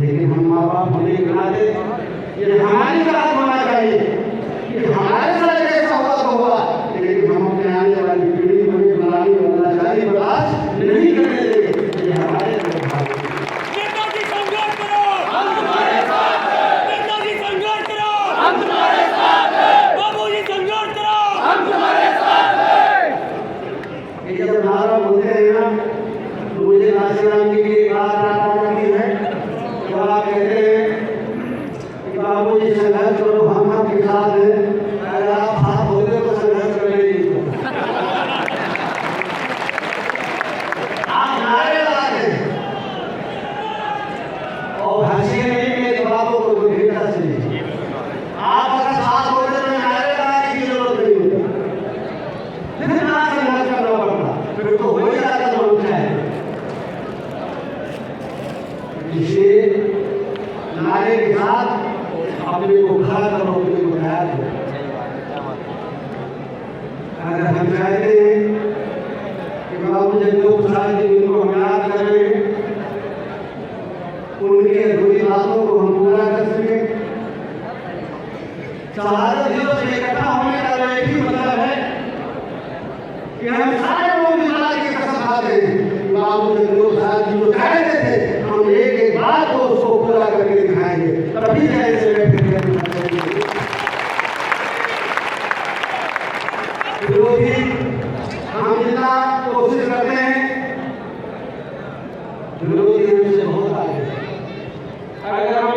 लेकिन हम माँ बाप होने के नाते ये हमारी बात होना चाहिए कि हमारे साथ ऐसा हुआ तो हुआ, लेकिन हम अपने आने वाली पीढ़ी को ये गुलामी और लाचारी बर्दाश्त नहीं करने देंगे। ये हमारे नेताजी संघर्ष करो, हम तुम्हारे साथ हैं। नेताजी संघर्ष करो, हम तुम्हारे साथ हैं। बाबूजी संघर्ष करो, हम तुम्हारे साथ हैं। ये जब नारा बोलते हैं ना, तो मुझे नासिराम जी की बात याद आती है। तो आप कहते हैं कि बाबूजी संघर्ष करो, हम आपके साथ हैं। अगर आप हाथ होते तो संघर्ष करेंगे। आप नारे लगाते हैं और हंसी नहीं मेरी बातों को गंभीरता से लीजिए। आप अगर साथ होते तो नारे लगाने की जरूरत नहीं होती, फिर ना संघर्ष करना पड़ता, फिर तो हो ही जाता जो होता है। इसलिए नारे के साथ अपने को खड़ा करो, अपने को तैयार करो। अगर हम चाहते हैं कि बाबू जगदेव प्रसाद जी जिनको हम याद कर रहे हैं, उनकी अधूरी बातों को हम पूरा कर सके, शहादत दिवस में इकट्ठा होने का एक ही मतलब है कि हम सारे लोग मिला के कसम खाते हैं बाबू जगदेव प्रसाद जी जो कहते थे, हम एक एक बात को उसको पूरा करके दिखाएंगे, तभी ऐसे विरोधी हम जितना कोशिश करते हैं, विरोधी हमसे बहुत आगे। अगर हम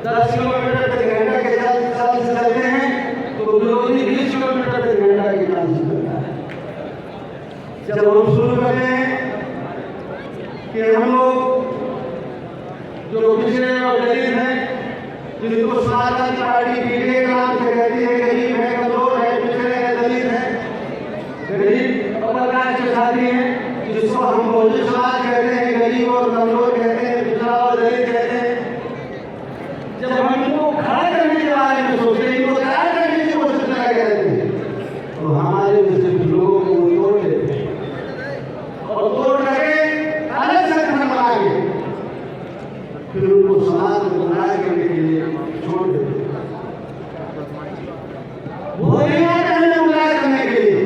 10 किलोमीटर प्रति घंटा के चाल से चलते हैं तो विरोधी 20 किलोमीटर प्रति घंटा की चाल से चलता है। जब हम शुरू करते हैं कि हम लोग जो पिछड़े और गरीब हैं, जिनको समाजवादी पार्टी पीढ़ी के नाम से कहती है गरीब है, कमजोर है, पिछड़े हैं, दलित है, गरीब और प्रकार के साथी हैं, जिसको हम बहुजन समाज कहते हैं, गरीब और कमजोर कहते हैं, पिछड़ा और दलित कहते हैं। जब हम इनको खड़ा करने के बारे में सोचते हैं, इनको तैयार करने की कोशिश करते हैं, तो हमारे जैसे लोगों को वो तोड़ देते हैं और तोड़ करके अलग संगठन बना के फिर उनको समाज में गुमराह करने के लिए छोड़ देते हैं। वो नहीं आते हमें गुमराह करने के लिए,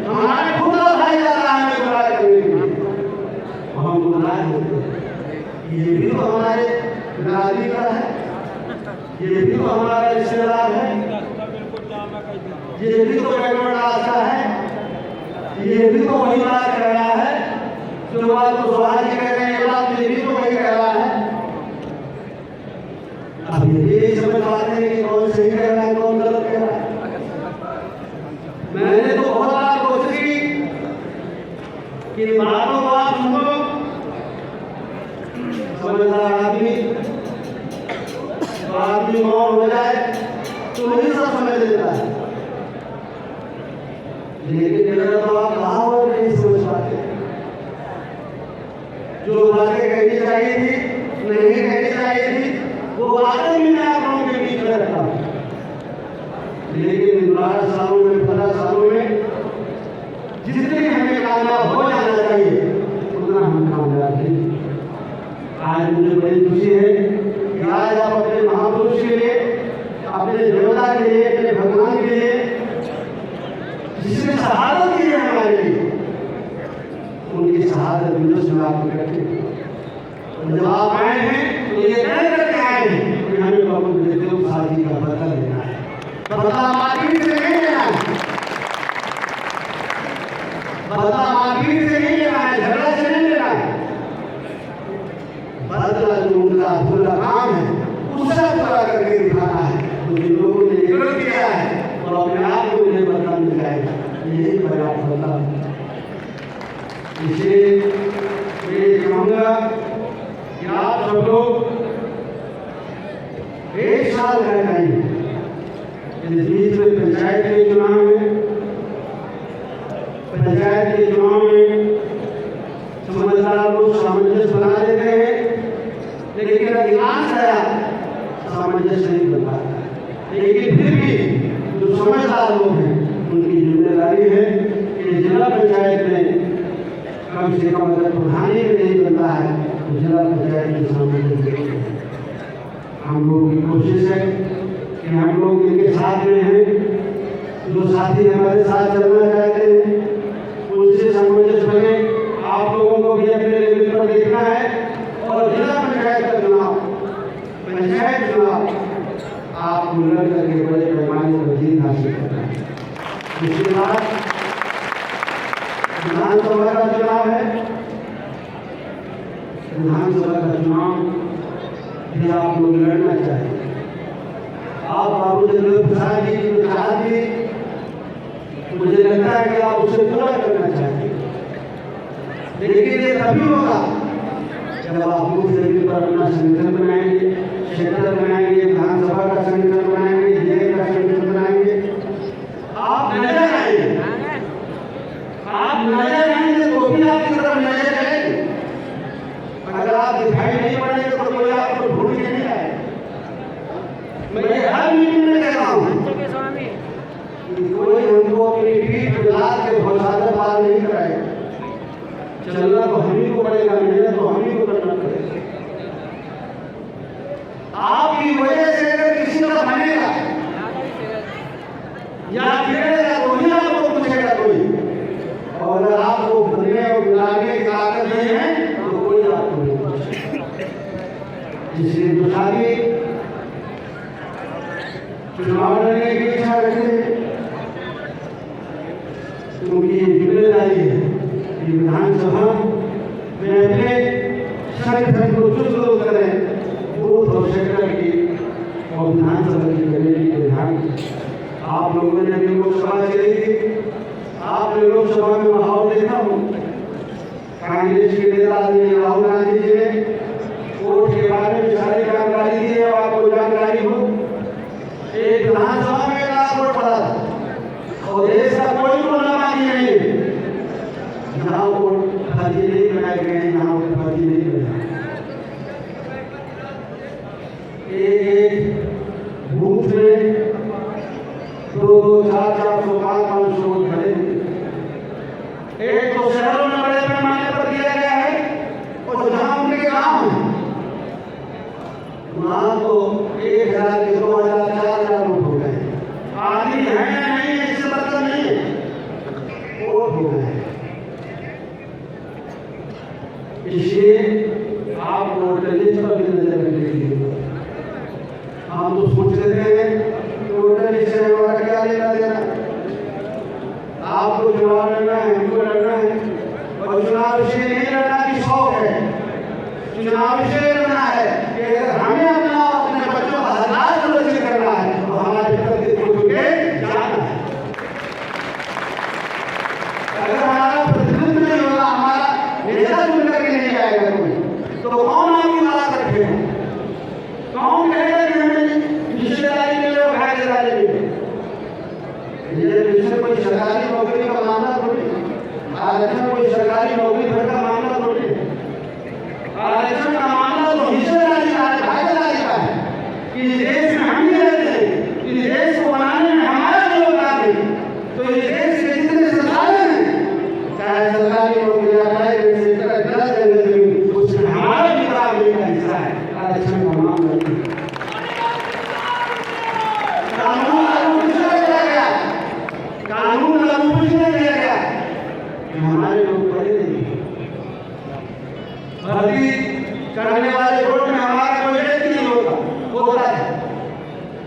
हमारे खुद का भाईचारा हमें गुमराह करने के लिए, हम गुमराह होते हैं। ये भी तो हमारे बिरादरी का है, ये भी तो हमारा रिश्तेदार है, ये भी तो बैकवर्ड रास्ता है, ये भी तो वही बात कह रहा है जो बात तो सुभाष जी कह रहे हैं, ये बात ये भी तो वही कह रहा है। अब ये समझ पाते हैं कि कौन सही कह रहा है, कौन गलत कह रहा है। मैंने तो बहुत बार कोशिश की कि बातों को आप सुनो, समझदार आदमी तो आदमी मौन हो जाए तो नहीं सब समझ लेता है, लेकिन मेरा तो आप कहा हुआ नहीं समझ पाते। जो बातें कहनी चाहिए थी, नहीं कहनी चाहिए थी, वो बातें भी मैं आप लोगों के बीच में रखा, लेकिन 12 सालों में 15 सालों में जितने हमें कामयाब हो जाना चाहिए उतना हम कामयाब नहीं। आज मुझे बड़ी खुशी है कि आज आप अपने महापुरुष के लिए, अपने देवता के लिए, अपने भगवान के लिए जिसने शहादत दी है हमारे लिए, उनकी शहादत दिवस में आप इकट्ठे। जब आप आए हैं तो ये तय करके आए हैं कि हमें बाबू जगदेव प्रसाद जी का बदला लेना है। बदला मारपीट से नहीं लेना है, बदला मारपीट से नहीं लेना है, झगड़ा से नहीं लेना है। बदला जो उनका पूरा काम है उससे पूरा करके दिखाना है। तो जिन लोगों ने विरोध किया है और अपने आप को उन्हें बदला मिल जाएगा, यही पर्याप्त बदला। इसलिए लोग एक साल रह गए इस बीच में पंचायत के चुनाव में समझदार लोग सामंजस्य बना लेते हैं, लेकिन अधिकांश आया सामंजस्य नहीं बन पाता। लेकिन फिर भी जो समझदार लोग हैं उनकी जिम्मेदारी है कि जिला पंचायत में कम से कम अगर प्रधानी में नहीं बनता है तो जिला पंचायत के सामने हम लोगों की कोशिश है कि हम लोग इनके साथ में हैं। जो साथी हमारे साथ चलना चाहते हैं उनसे सामंजस्य बने। आप लोगों को भी अपने लेवल पर देखना है और जिला पंचायत का चुनाव, पंचायत चुनाव आप लड़ करके बड़े पैमाने पर जीत हासिल करना है। उसके बाद विधानसभा का चुनाव है। विधानसभा का चुनाव भी आप लोग लड़ना चाहिए। आप बाबू जगदेव प्रसाद जी की चाहत भी मुझे लगता है कि आप उसे पूरा करना चाहिए, लेकिन ये तभी होगा जब आप बूथ लेवल पर अपना संगठन बनाएंगे, क्षेत्र बनाएंगे, विधानसभा का संगठन बनाएंगे, जिले का संगठन बनाएंगे। आप नजर आएंगे, आप नजर आएंगे तो भी आपकी तरफ नजर आएगी। अगर आप दिखाई नहीं पड़ेंगे तो कोई आपको ढूंढ के नहीं आएगा। मैं हर मीटिंग में कह रहा हूँ कि कोई हमको अपनी पीठ लाद के भौसागर पार नहीं कराएगा। चलना तो हम ही को पड़ेगा, मेहनत तो हम ही को करना पड़ेगा। आपकी वजह से अगर किसी का बनेगा या गिरेगा तो ही आपको पूछेगा कोई, और अगर आपको बनने और गिराने की ताकत नहीं है तो कोई आपको नहीं पूछेगा। इसलिए जो साथी चुनाव लड़ने की इच्छा रखते हैं उनकी जिम्मेदारी है कि विधानसभा में अपने संगठन को चुस्त करें, बूथ और सेक्टर की और विधानसभा की कमेटी के ध्यान। आप लोगों ने अभी लोकसभा चली थी, आपने लोकसभा में माहौल देखा हो। कांग्रेस के नेता राहुल गांधी जी ने वोट के बारे में सारी जानकारी दी है, आपको जानकारी हो। एक विधानसभा में एक वोट पड़ा था और देश का कोई कोना बाकी नहीं है जहाँ वोट फर्जी नहीं बनाए गए हैं, जहाँ वोट फर्जी नहीं बनाए। एक बूथ में 200, 400, 500 वोट खड़े। एक तो शहरों में बड़े पैमाने पर दिया गया है और जहाँ उनके गाँव है वहाँ तो 1000 के 2000, 4000 वोट हो गए। आदमी है या नहीं है इससे मतलब नहीं है, वोट हो गए। इसलिए आप वोटर लिस्ट पर भी नजर रखने की जरूरत है। हम तो सोच लेते हैं कि वोटर लिस्ट से हमारा क्या लेना देना। आपको चुनाव लड़ना है, हमको लड़ना है, और चुनाव इसलिए नहीं लड़ना कि शौक है। चुनाव इसलिए लड़ना है कि अगर हमें अपने बच्चों का हकदार सुरक्षित करना है तो हमारे प्रतिनिधित्व के जाना है। अगर हमारा प्रतिनिधित्व नहीं होगा, हमारा नेता चुन करके नहीं आएगा कोई, तो कौन आपकी बात रखेगा? कौन कहेगा कि हमें रिश्तेदारी के लिए भागीदारी मिले? ये कोई सरकारी नौकरी का मामला थोड़ी, आरक्षण कोई सरकारी नौकरी भर का मामला थोड़ी। आरक्षण का मामला तो हिस्सेदारी का है, भागीदारी का है कि देश में हम ही रहते हैं, इस देश को बनाने में हमारा योगदान है। तो इस देश के जितने संसाधन हैं, चाहे सरकारी नौकरी या प्राइवेट सेक्टर, उसमें हमारा भी बराबरी का हिस्सा है। आरक्षण का मामला नहीं। कानून लागू किसने किया गया? कानून लागू किसने किया गया? हमारे लोग पढ़े नहीं। भर्ती करने वाले वोट में हमारा कोई व्यक्ति नहीं होता है।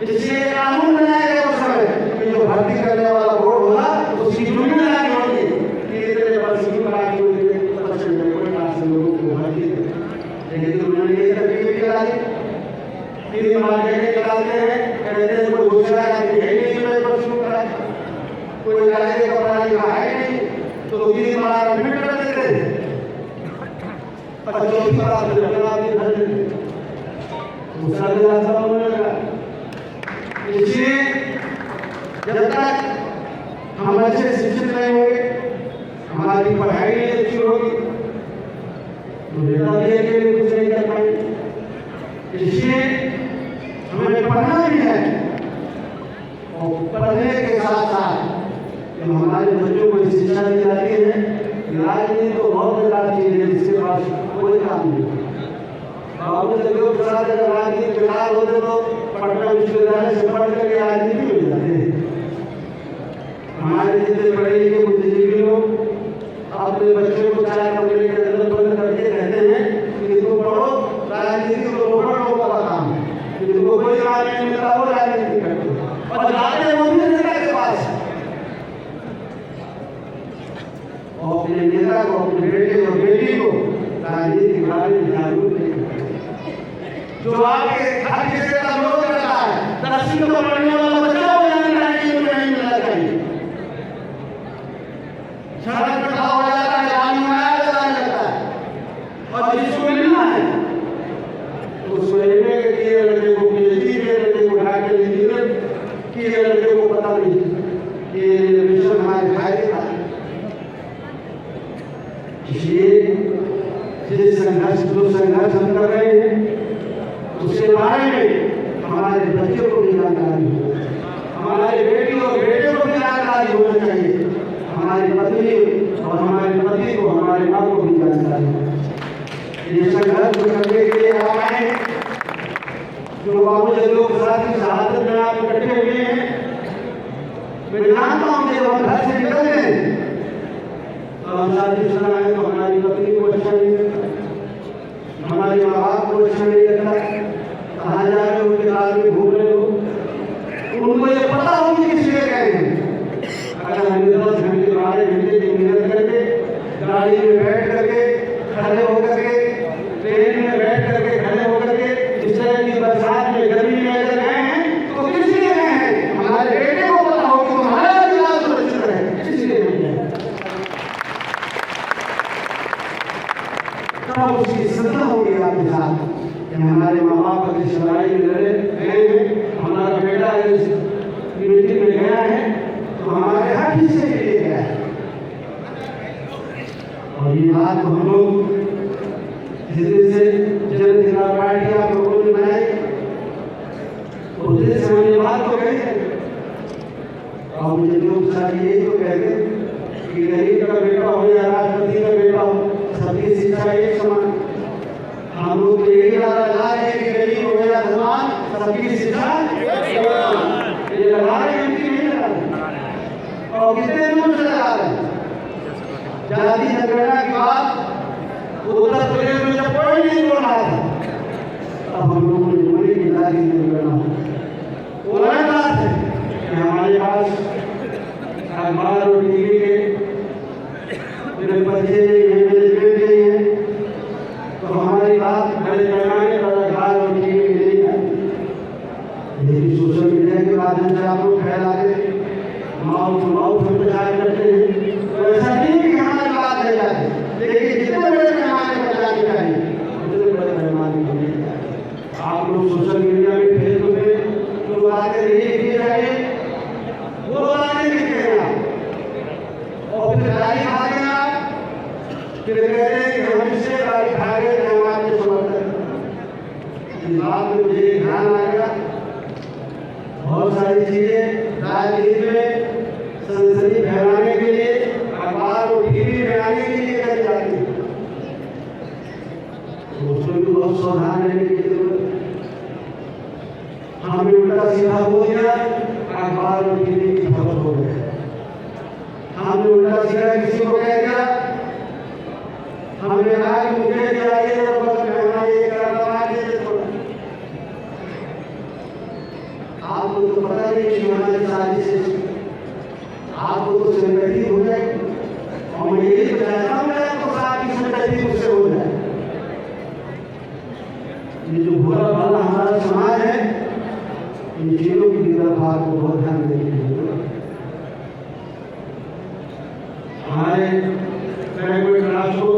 इसलिए कानून बनाया गया उस समय कि जो भर्ती करने वाला वोट होगा उसकी जिम्मेदारी होगी कि इतने परसेंट कोई खास लोगों को भर्ती दे। लेकिन उन्होंने ये तरकीब चला दी, 3 मार्केटें चलाते हैं, कहते हैं कोई दूसरा आदमी है नहीं जो परसेंट कराए, कोई राज्य का पढ़ा लिखा है नहीं, तो 3 बार एडमिट कर देते हैं और 24 बार दूसरा रास्ता होने लगा। इसलिए जब तक हम अच्छे शिक्षित नहीं होंगे, हमारी पढ़ाई नहीं अच्छी होगी, तो नेता भी अकेले कुछ नहीं कर पाएंगे। इसलिए हमें पढ़ना भी है, और पढ़ने के साथ साथ जब हमारे बच्चों को शिक्षा दी जाती है, राजनीति तो बहुत बड़ा चीज है जिसके पास कोई काम नहीं। बाबू जगदेव प्रसाद अगर राजनीति बेकार होते तो पटना विश्वविद्यालय से पढ़ करके राजनीति में जाते हैं। हमारे जितने पढ़े लिखे बुद्धिजीवी लोग अपने बच्चों को 4 कमरे के अंदर बंद करके कहते हैं कि तुम पढ़ो, राजनीति तो रोबोट लोगों का काम है, कि तुमको कोई काम नहीं मिलता हो राजनीति करते, और जाते वो भी नेता के पास और अपने नेता को, अपने बेटे और बेटी को राजनीति के बारे में जागरूक नहीं करते। जो आपके हर किसी का विरोध करता है, 10वीं में पढ़ने वाला बच्चा हो जाने राजनीति में नहीं मिलना चाहिए। सड़क पर खड़ा हो जाता है, रानी माया लगाने लगता है, और जिसको मिलना है उसको एमए किए लड़के को, पीएचडी किए लड़के को, डॉक्टर इंजीनियर किए लड़के को पता नहीं कि मिशन हमारे फायदे का। इसलिए जिस संघर्ष जो संघर्ष हम कर रहे हैं उसके बारे में हमारे बच्चों को भी जानकारी हो, हमारे बेटी और बेटे को भी जानकारी होनी चाहिए, हमारी पत्नी और हमारे पति को, हमारे माँ को भी जानकारी हो। ये संघर्ष करने के लिए आए हैं। जो बाबू जगदेव प्रसाद की शहादत में आप इकट्ठे हुए हैं, मैं जानता हूँ कि हम घर से निकल गए तो हम शादी सुना है तो हमारी पत्नी को अच्छा नहीं लगता, हमारे माँ बाप को अच्छा नहीं लगता, कहाँ जा रहे हो, उनके साथ में घूम रहे हो, उनको ये पता हो कि किस लिए गए हैं। अगर हमने 10 घंटे 12 घंटे की मेहनत करके गाड़ी में बैठ करके खड़े होकर के, ट्रेन में बैठ करके खड़े होकर के इस तरह की बरसात में गर्मी में अगर गए हैं तो किस लिए गए हैं? हमारे बेटे को पता हो कि हमारा इलाज सुरक्षित रहे, इसलिए नहीं गए। तब उसकी श्रद्धा होगी आपके साथ कि हमारे माँ बाप की सवाई में गए हैं, हमारा बेटा इस मीटिंग में गया है तो हमारे हर हिस्से के लिए गया है। और ये बात हम लोग जिस दिन से जन अधिकार पार्टी आप लोगों ने बनाई उस दिन से हम ये बात तो कही है, और मुझे लोग सारे यही तो कहते कि गरीब का बेटा हो या राष्ट्रपति का बेटा हो, सबकी शिक्षा एक समान। हम लोग यही नारा लगा रहे हैं कि गरीब हो या धनवान, सबकी शिक्षा ये लगा रहे हैं कि नहीं लगा रहे, और कितने दूर से लगा रहे हैं। जाति जनगणना के बाद उत्तर प्रदेश में जब कोई नहीं बोल रहा था, तब हम लोगों ने बोली कि जाति जनगणना वो अलग बात है कि हमारे पास अखबार और टीवी के मेरे बच्चे नहीं है, मेरे बेटे नहीं है, तो हमारी बात बड़े पैमाने पर अखबार और टीवी में नहीं आती। लेकिन सोशल मीडिया के माध्यम से आप लोग फैला के माउथ टू माउथ प्रचार करते हैं, तो ऐसा नहीं कि हमारी बात नहीं जाती, लेकिन जितने बड़े पैमाने पर जानी चाहिए उतने बड़े पैमाने पर नहीं जाती। आप लोग सोशल मीडिया में, फेसबुक में जो बातें नहीं लिखी चाहिए वो बातें लिखते हैं आप, और फिर गाली खाते हैं आप, फिर कहते हैं कि हम इससे गाली खा गए थे, हम आपके समर्थन। इस बात में मुझे ध्यान आ गया, बहुत सारी चीजें राजनीति में सनसनी फैलाने के लिए, अखबार और टीवी में आने के लिए करी जाती है, तो उसमें भी बहुत सावधान रहने की जरूरत है। हमने उल्टा सीधा बोल दिया, अखबार और टीवी की खबर हो गई। हमने उल्टा सीधा किसी को कह दिया, हमने कहा कि मुझे चाहिए और बस कहना ये करना चाहिए, तो आपको तो पता नहीं कि हमारी साजिश है, आपको तो सिंपैथी हो जाए, और मैं यही तो चाहता हूँ कि आपको आपकी सिंपैथी मुझसे हो जाए। ये जो बुरा वाला हमारा समाज है, इन चीजों की तरफ आपको बहुत ध्यान देने की जरूरत है। हमारे बैकवर्ड क्लास को,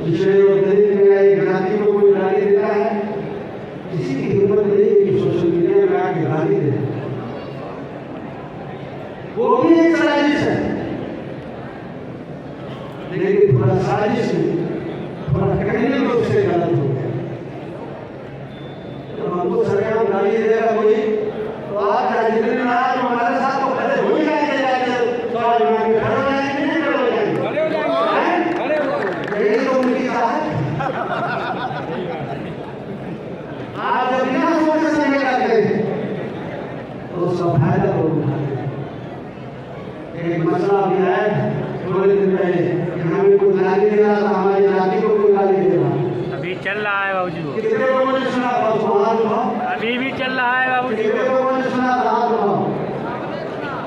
पिछड़े और दलित में एक जाति को कोई गाली देता है, किसी की हिम्मत साजिश में थोड़ा कहने में उससे गलत हो गया। तो हमको सरकार गाली देगा कोई तो आप जितने आज हमारे साथ तो खड़े हो ही जाएंगे, सवाल मांग के खड़े हो जाएंगे, नहीं खड़े हो जाएंगे, यही तो उनकी चाहत। आप जब बिना सोचे समझे करते तो उसका फायदा वो उठाते। एक मसला भी है थोड़े दिन पहले कि हमें कोई गाली दे रहा था, हमारी जाति को कोई गाली दे रहा। अभी चल रहा है बाबूजी, कितने लोगों ने सुना? अभी भी चल रहा है बाबूजी। कितने लोगों ने सुना?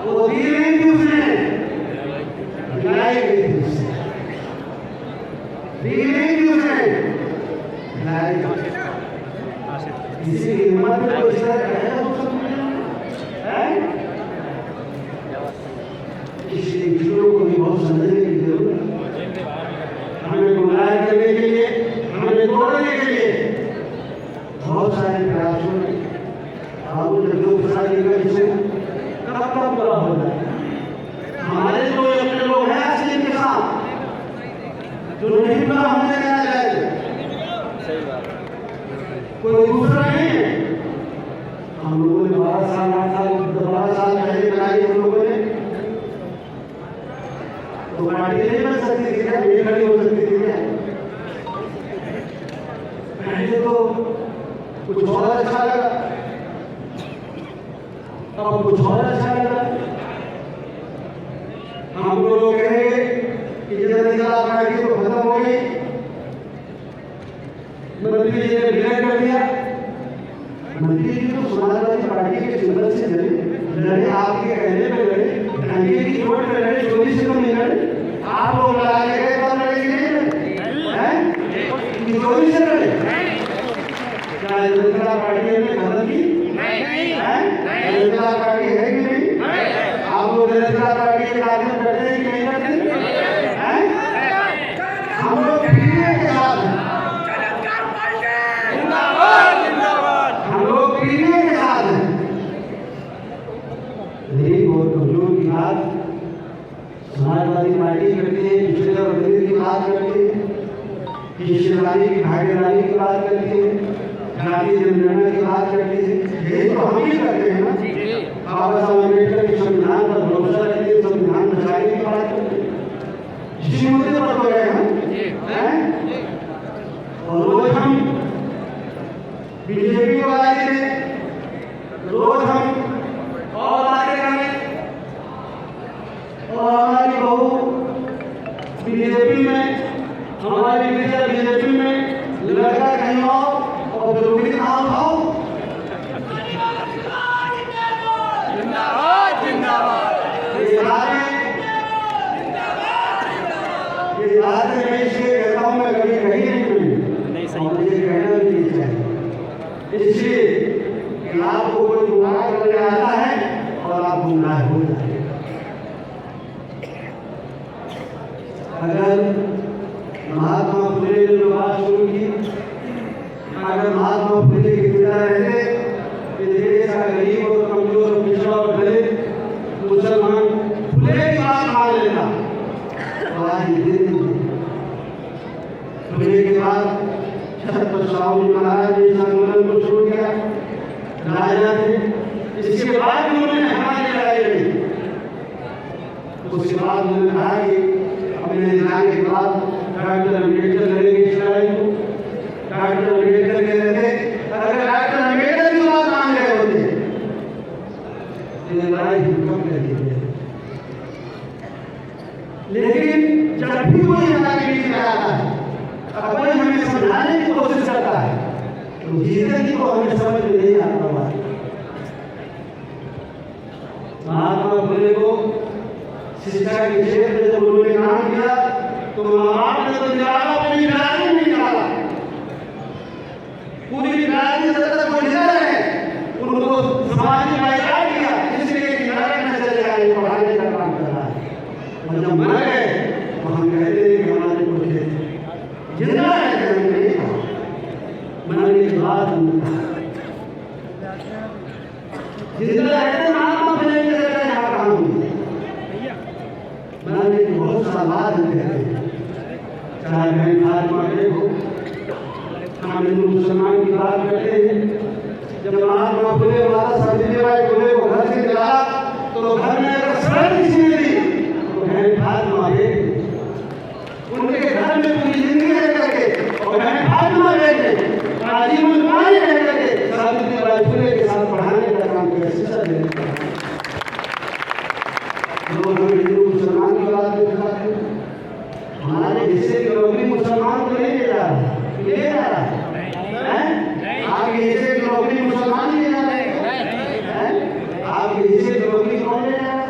वो दी नहीं थी उसने, लाई गई थी उससे, दी नहीं थी उसने, लाई गई। किसी की हिम्मत में कोई इस तरह कहे हो सकते हैं? इसलिए दूसरों को भी बहुत समझने की जरूरत है। हमें गुमराह करने के लिए, हमें तोड़ने के लिए बहुत सारे प्रयास हो रहे हैं। बाबू जगदेव प्रसाद जी का विषय कब पूरा हो जाए? हमारे जो अपने लोग हैं असली किसान जो नहीं पूरा होने देना चाहिए, कोई दूसरा नहीं है। हम लोगों ने 12 साल 12 साल पहले बनाई हम लोगों ने, तो पार्टी नहीं बन सकती थी क्या? ये खड़ी हो सकती थी क्या? पहले तो कुछ और अच्छा लगा, अब कुछ और अच्छा लगा। हम लोग कहेंगे कि जनता पार्टी तो खत्म हो गई, मंत्री जी ने विलय कर दिया। मंत्री जी तो समाजवादी पार्टी के सिंबल से लड़े, आपके कहने पे लड़े, ढंगे की चोट पे लड़े, चोरी से तो नहीं लड़े। आप लोग लड़ाए गए तो लड़ेंगे नहीं, चोरी से लड़े। क्या जनता पार्टी ने खत्म की? जनता पार्टी है कि नहीं? आप लोग जनता पार्टी के साथ में बैठे हैं कि नहीं बैठे? हम लोग पीढ़ी के साथ हैं, हम लोग पीढ़ी के साथ हैं। नहीं वो जो की बात समाजवादी पार्टी करती है, पिछड़े और दलित की बात करती है, हिस्सेदारी की भागीदारी की बात करती है, जाति जनगणना की बात करती है, यही तो हम ही करते हैं ना। बाबा साहब अम्बेडकर के संविधान पर भरोसा रखते हैं, संविधान बचाने की बात करते हैं, इसी मुद्दे पर तो गए हैं। और रोज हम बीजेपी को गाली दें, रोज हम और बातें करें, और हमारी बहू बीजेपी में, हमारी बेटा बीजेपी में, लड़का कहीं और जरूरी काम खाओ। ये बात है, मैं इसलिए कहता हूँ, मैं कभी कही नहीं सुनी, मुझे कहना भी नहीं चाहिए। इसलिए कि आपको कोई गुमराह करने आता है और आप गुमराह हो जाते हैं। अगर महात्मा फुले ने जो बात शुरू की, अगर महात्मा फुले की पिता रहते कि देश का गरीब और कमजोर और पिछड़ा और दलित मुसलमान फुले की बात मान लेता तो आज ये दिन फुले के बाद छत्रपति साहू जी महाराज ने इस आंदोलन को शुरू किया, राजा थे। इसके बाद भी उन्होंने हमारी लड़ाई लड़ी। उसके बाद उन्होंने कहा कि अपने जाने के बाद डॉक्टर अम्बेडकर लड़ेंगे इस लड़ाई को। डॉक्टर अम्बेडकर कह रहे थे अगर डॉक्टर अम्बेडकर की बात मान रहे होते तो लड़ाई कम कर दी। लेकिन जब भी कोई हमारे बीच में आता है, कोई हमें समझाने की कोशिश करता है, तो जिंदगी को हमें समझ में नहीं आता हुआ। महात्मा फुले को शिक्षा के क्षेत्र में जब उन्होंने काम किया तो आपने तो निकाला, पूरी बिरादरी नहीं निकाला, पूरी बिरादरी जब तक वो जिंदा रहे उनको समाज में बाइकाट किया, इसलिए कि नरक में चले गए, पढ़ाने का काम कर रहा है। और जब मर गए तो हम कहते हैं कि हमारे कुछ जिंदा है, मरने के बाद जिंदा रहते महात्मा फुले के यहाँ काम मरने के बहुत सा बाद कहते हैं। चाहे बहन फातिमा बेगम हो। हम हिंदू मुसलमान की बात करते हैं, जब महात्मा फुले माता सावित्रीबाई फुले को घर से निकाला तो घर में अगर शरण किसी दी तो बहन फातिमा बेगम, उनके घर में पूरी जिंदगी रह करके और बहन फातिमा बेगम आजीवन मानी रह करके सावित्रीबाई फुले के साथ पढ़ाने का काम किया, शिक्षा देने का। लोग हम हिंदू मुसलमान की बात करते हैं, हमारे हिस्से की नौकरी मुसलमान को नहीं ले जा रहा, ले जा रहा है। आपके हिस्से की नौकरी मुसलमान ले जा रहे हैं, आपके हिस्से की नौकरी कौन ले जा रहा है?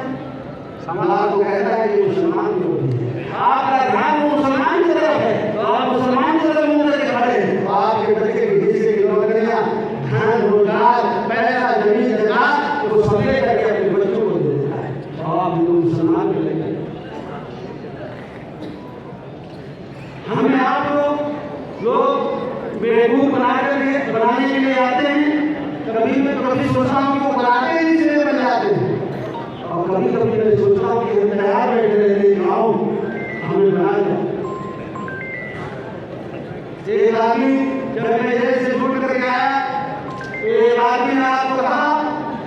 समाज को कहता है कि मुसलमान की नौकरी है। आपका ध्यान मुसलमान की तरफ है तो आप मुसलमान की तरफ मुंह करके खड़े हैं, तो आपके बच्चे के हिस्से की नौकरियां, धन, रोजगार, पैसा, जमीन, जगह तो सब ले करके अपने बच्चों को दे देता है और आप हिंदू मुसलमान को लेकर हमें आप लोग बेवकूफ बनाने के लिए आते हैं। कभी मैं कभी सोचता हूँ कि वो बनाते ही इसलिए बन जाते हैं, और कभी कभी मैं सोचता हूँ कि हम तैयार बैठे रहते आओ हमें बना जाओ। एक आदमी जब मैं जेल से छूट करके आया तो एक आदमी ने आपको कहा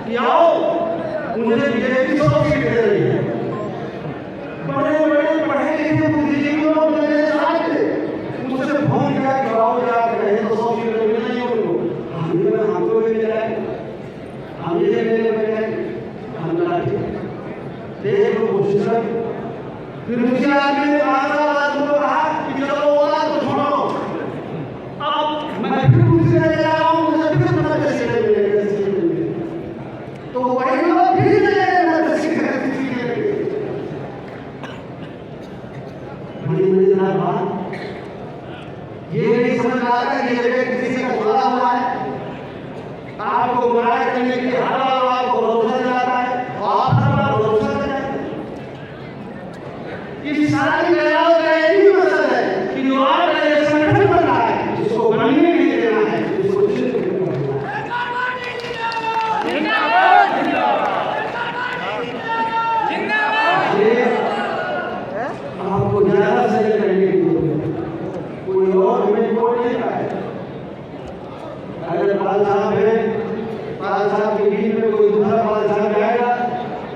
कि आओ मुझे बीजेपी 100 सीट दे रही है। बड़े बड़े पढ़े लिखे बुद्धिजीवी लोग मेरे साथ थे, मुझसे फोन किया कि आओ यार रहे तो 100 सीट मिल नहीं उनको, हमको भी मिला है, हम ये मेरे हमला देख लो कोशिश कर। फिर मुझे आदमी ने कहा कि चलो वाला तो छोड़ो, अब मैं फिर मुझसे ले जा रहा हूँ, मुझे फिर मदद सीखने मिलेगा, तो वही लोग फिर मदद सीखने बड़ी मजेदार बात। ये नहीं समझ आ रहा कि ये व्यक्ति किसी का खुला हुआ है, आपको गुमराह करने के लिए हर बार आपको भरोसा दिलाता है और आप हर बार भरोसा देते हैं। इस सारी गैराव का एक ही मकसद है कि जो आपका ये संगठन बन रहा है इसको बनने नहीं देना है, इसको चिन्हित करना है। आपको ज्यादा सही करने की जरूरत है, कोई और हमें वोट नहीं पाए। अगर पाल साहब है, पाल साहब के बीच में कोई दूसरा पाल साहब आएगा,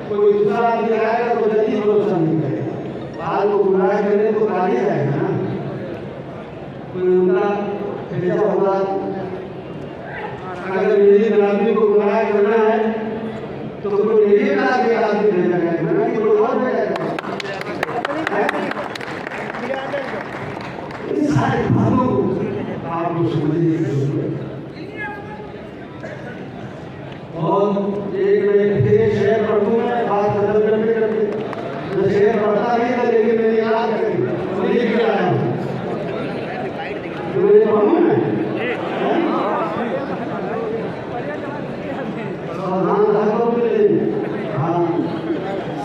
कोई दूसरा आदमी आएगा तो जल्दी भरोसा नहीं करेगा, पाल को गुमराह करने को गाली जाएगा ना। कोई उनका ऐसा होगा अगर मेरी आदमी को गुमराह करना है तो कोई मेरी आदमी भेजा जाएगा, कोई और भेजा सारे भावों को आपको समझने की जरूरत है। और एक मैं फिर शेर पढ़ूँ, मैं बात खत्म करते करते मैं शेर पढ़ता नहीं था, लेकिन मैंने याद करी लिख के आया हूँ, मैं पढ़ूँ मैं हाँ,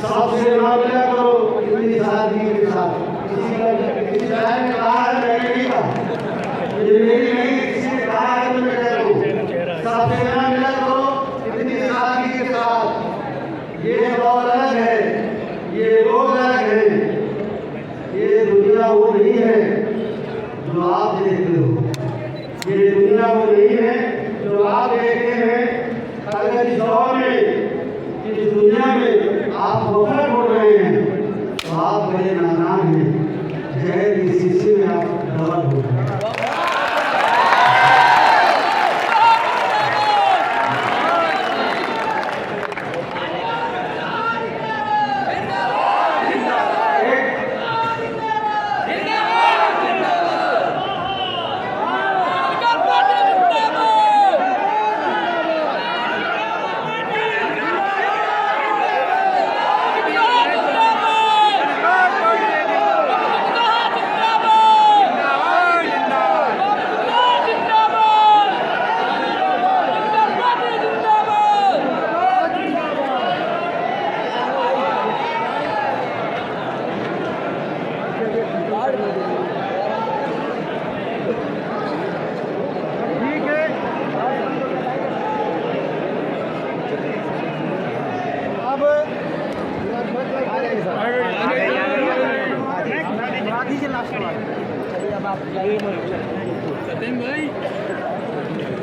सबसे ना मिला करो इतनी सादगी के साथ। किसी राय ने कहा है मैंने नहीं कहा, ये मेरी नहीं, किसी ने कहा है तो मैं कह रहा हूँ, सबसे ना मिला करो इतनी सादगी के साथ। ये दौर अलग है, ये लोग अलग हैं, ये दुनिया वो नहीं है जो आप देखते हो, ये दुनिया वो नहीं है जो आप देखते हैं। अगर इस दौर में, इस दुनिया में आप धोखा ढूंढ रहे हैं तो आप बड़े नादान हैं, जहर की शीशी में आप दवा ढूंढ रहे हैं।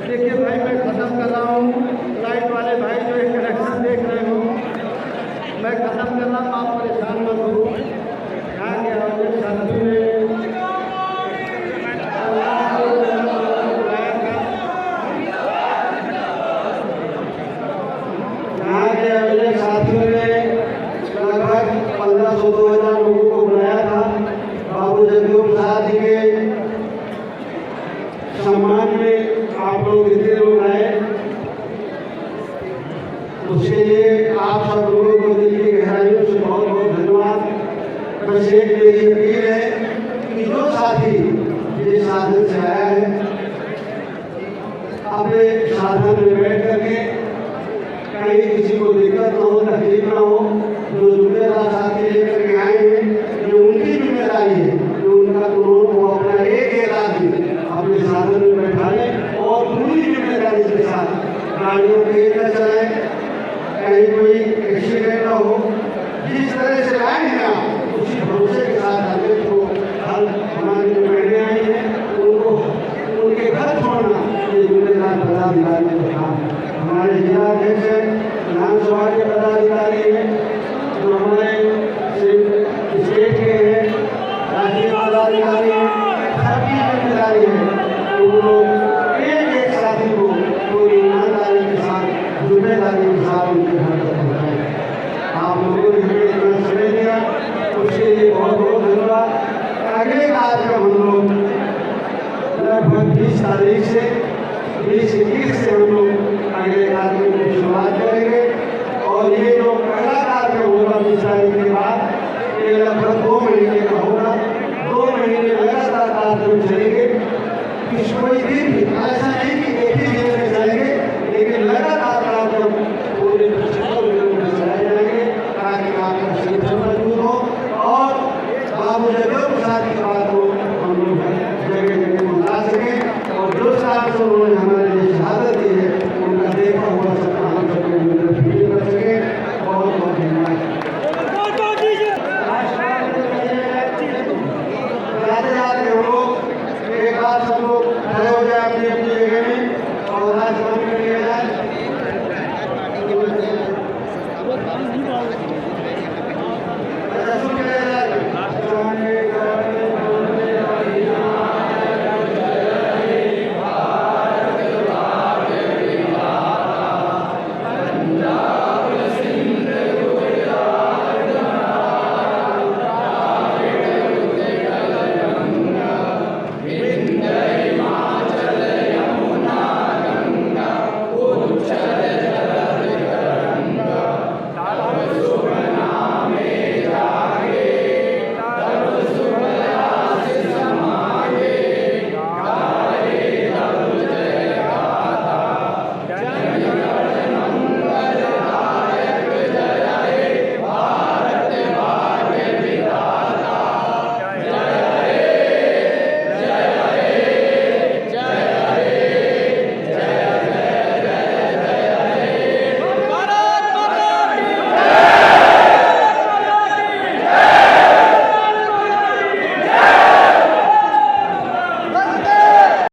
देखिए भाई, मैं खत्म कर रहा हूँ। लाइट वाले भाई जो एक कनेक्शन देख रहे हो, मैं खत्म कर रहा हूँ, आप परेशान मत हो। यहाँ के हमारे साथी ने लगभग 1500-2000 लोगों को बुलाया था। बाबू जगदेव प्रसाद जी के सम्मान में आप लोग इतने लोग आए, उसके लिए आप सब लोगों को दिल की गहराइयों से बहुत बहुत धन्यवाद। बस एक मेरी अपील है कि जो साथी जिस साधन से आया है, अपने साधन में बैठ करके कहीं किसी को दिक्कत ना हो, तकलीफ ना हो। जो जुम्मेदार साथी लेकर के आए हैं, जो उनकी जिम्मेदारी है, जो उनका उन्होंने अपना एक आदमी अपने साधन में बैठा लें और पूरी जिम्मेदारी के साथ गाड़ियों को लेकर चलाएं, कहीं कोई एक्सीडेंट ना हो। जिस तरह से आए हैं आप, उसी भरोसे के साथ हमें तो हर हमारी जो बहनें आई हैं, उनको उनके घर छोड़ना ये जिम्मेदार पदाधिकारी का काम है। हमारे जिला अध्यक्ष हैं, विधानसभा के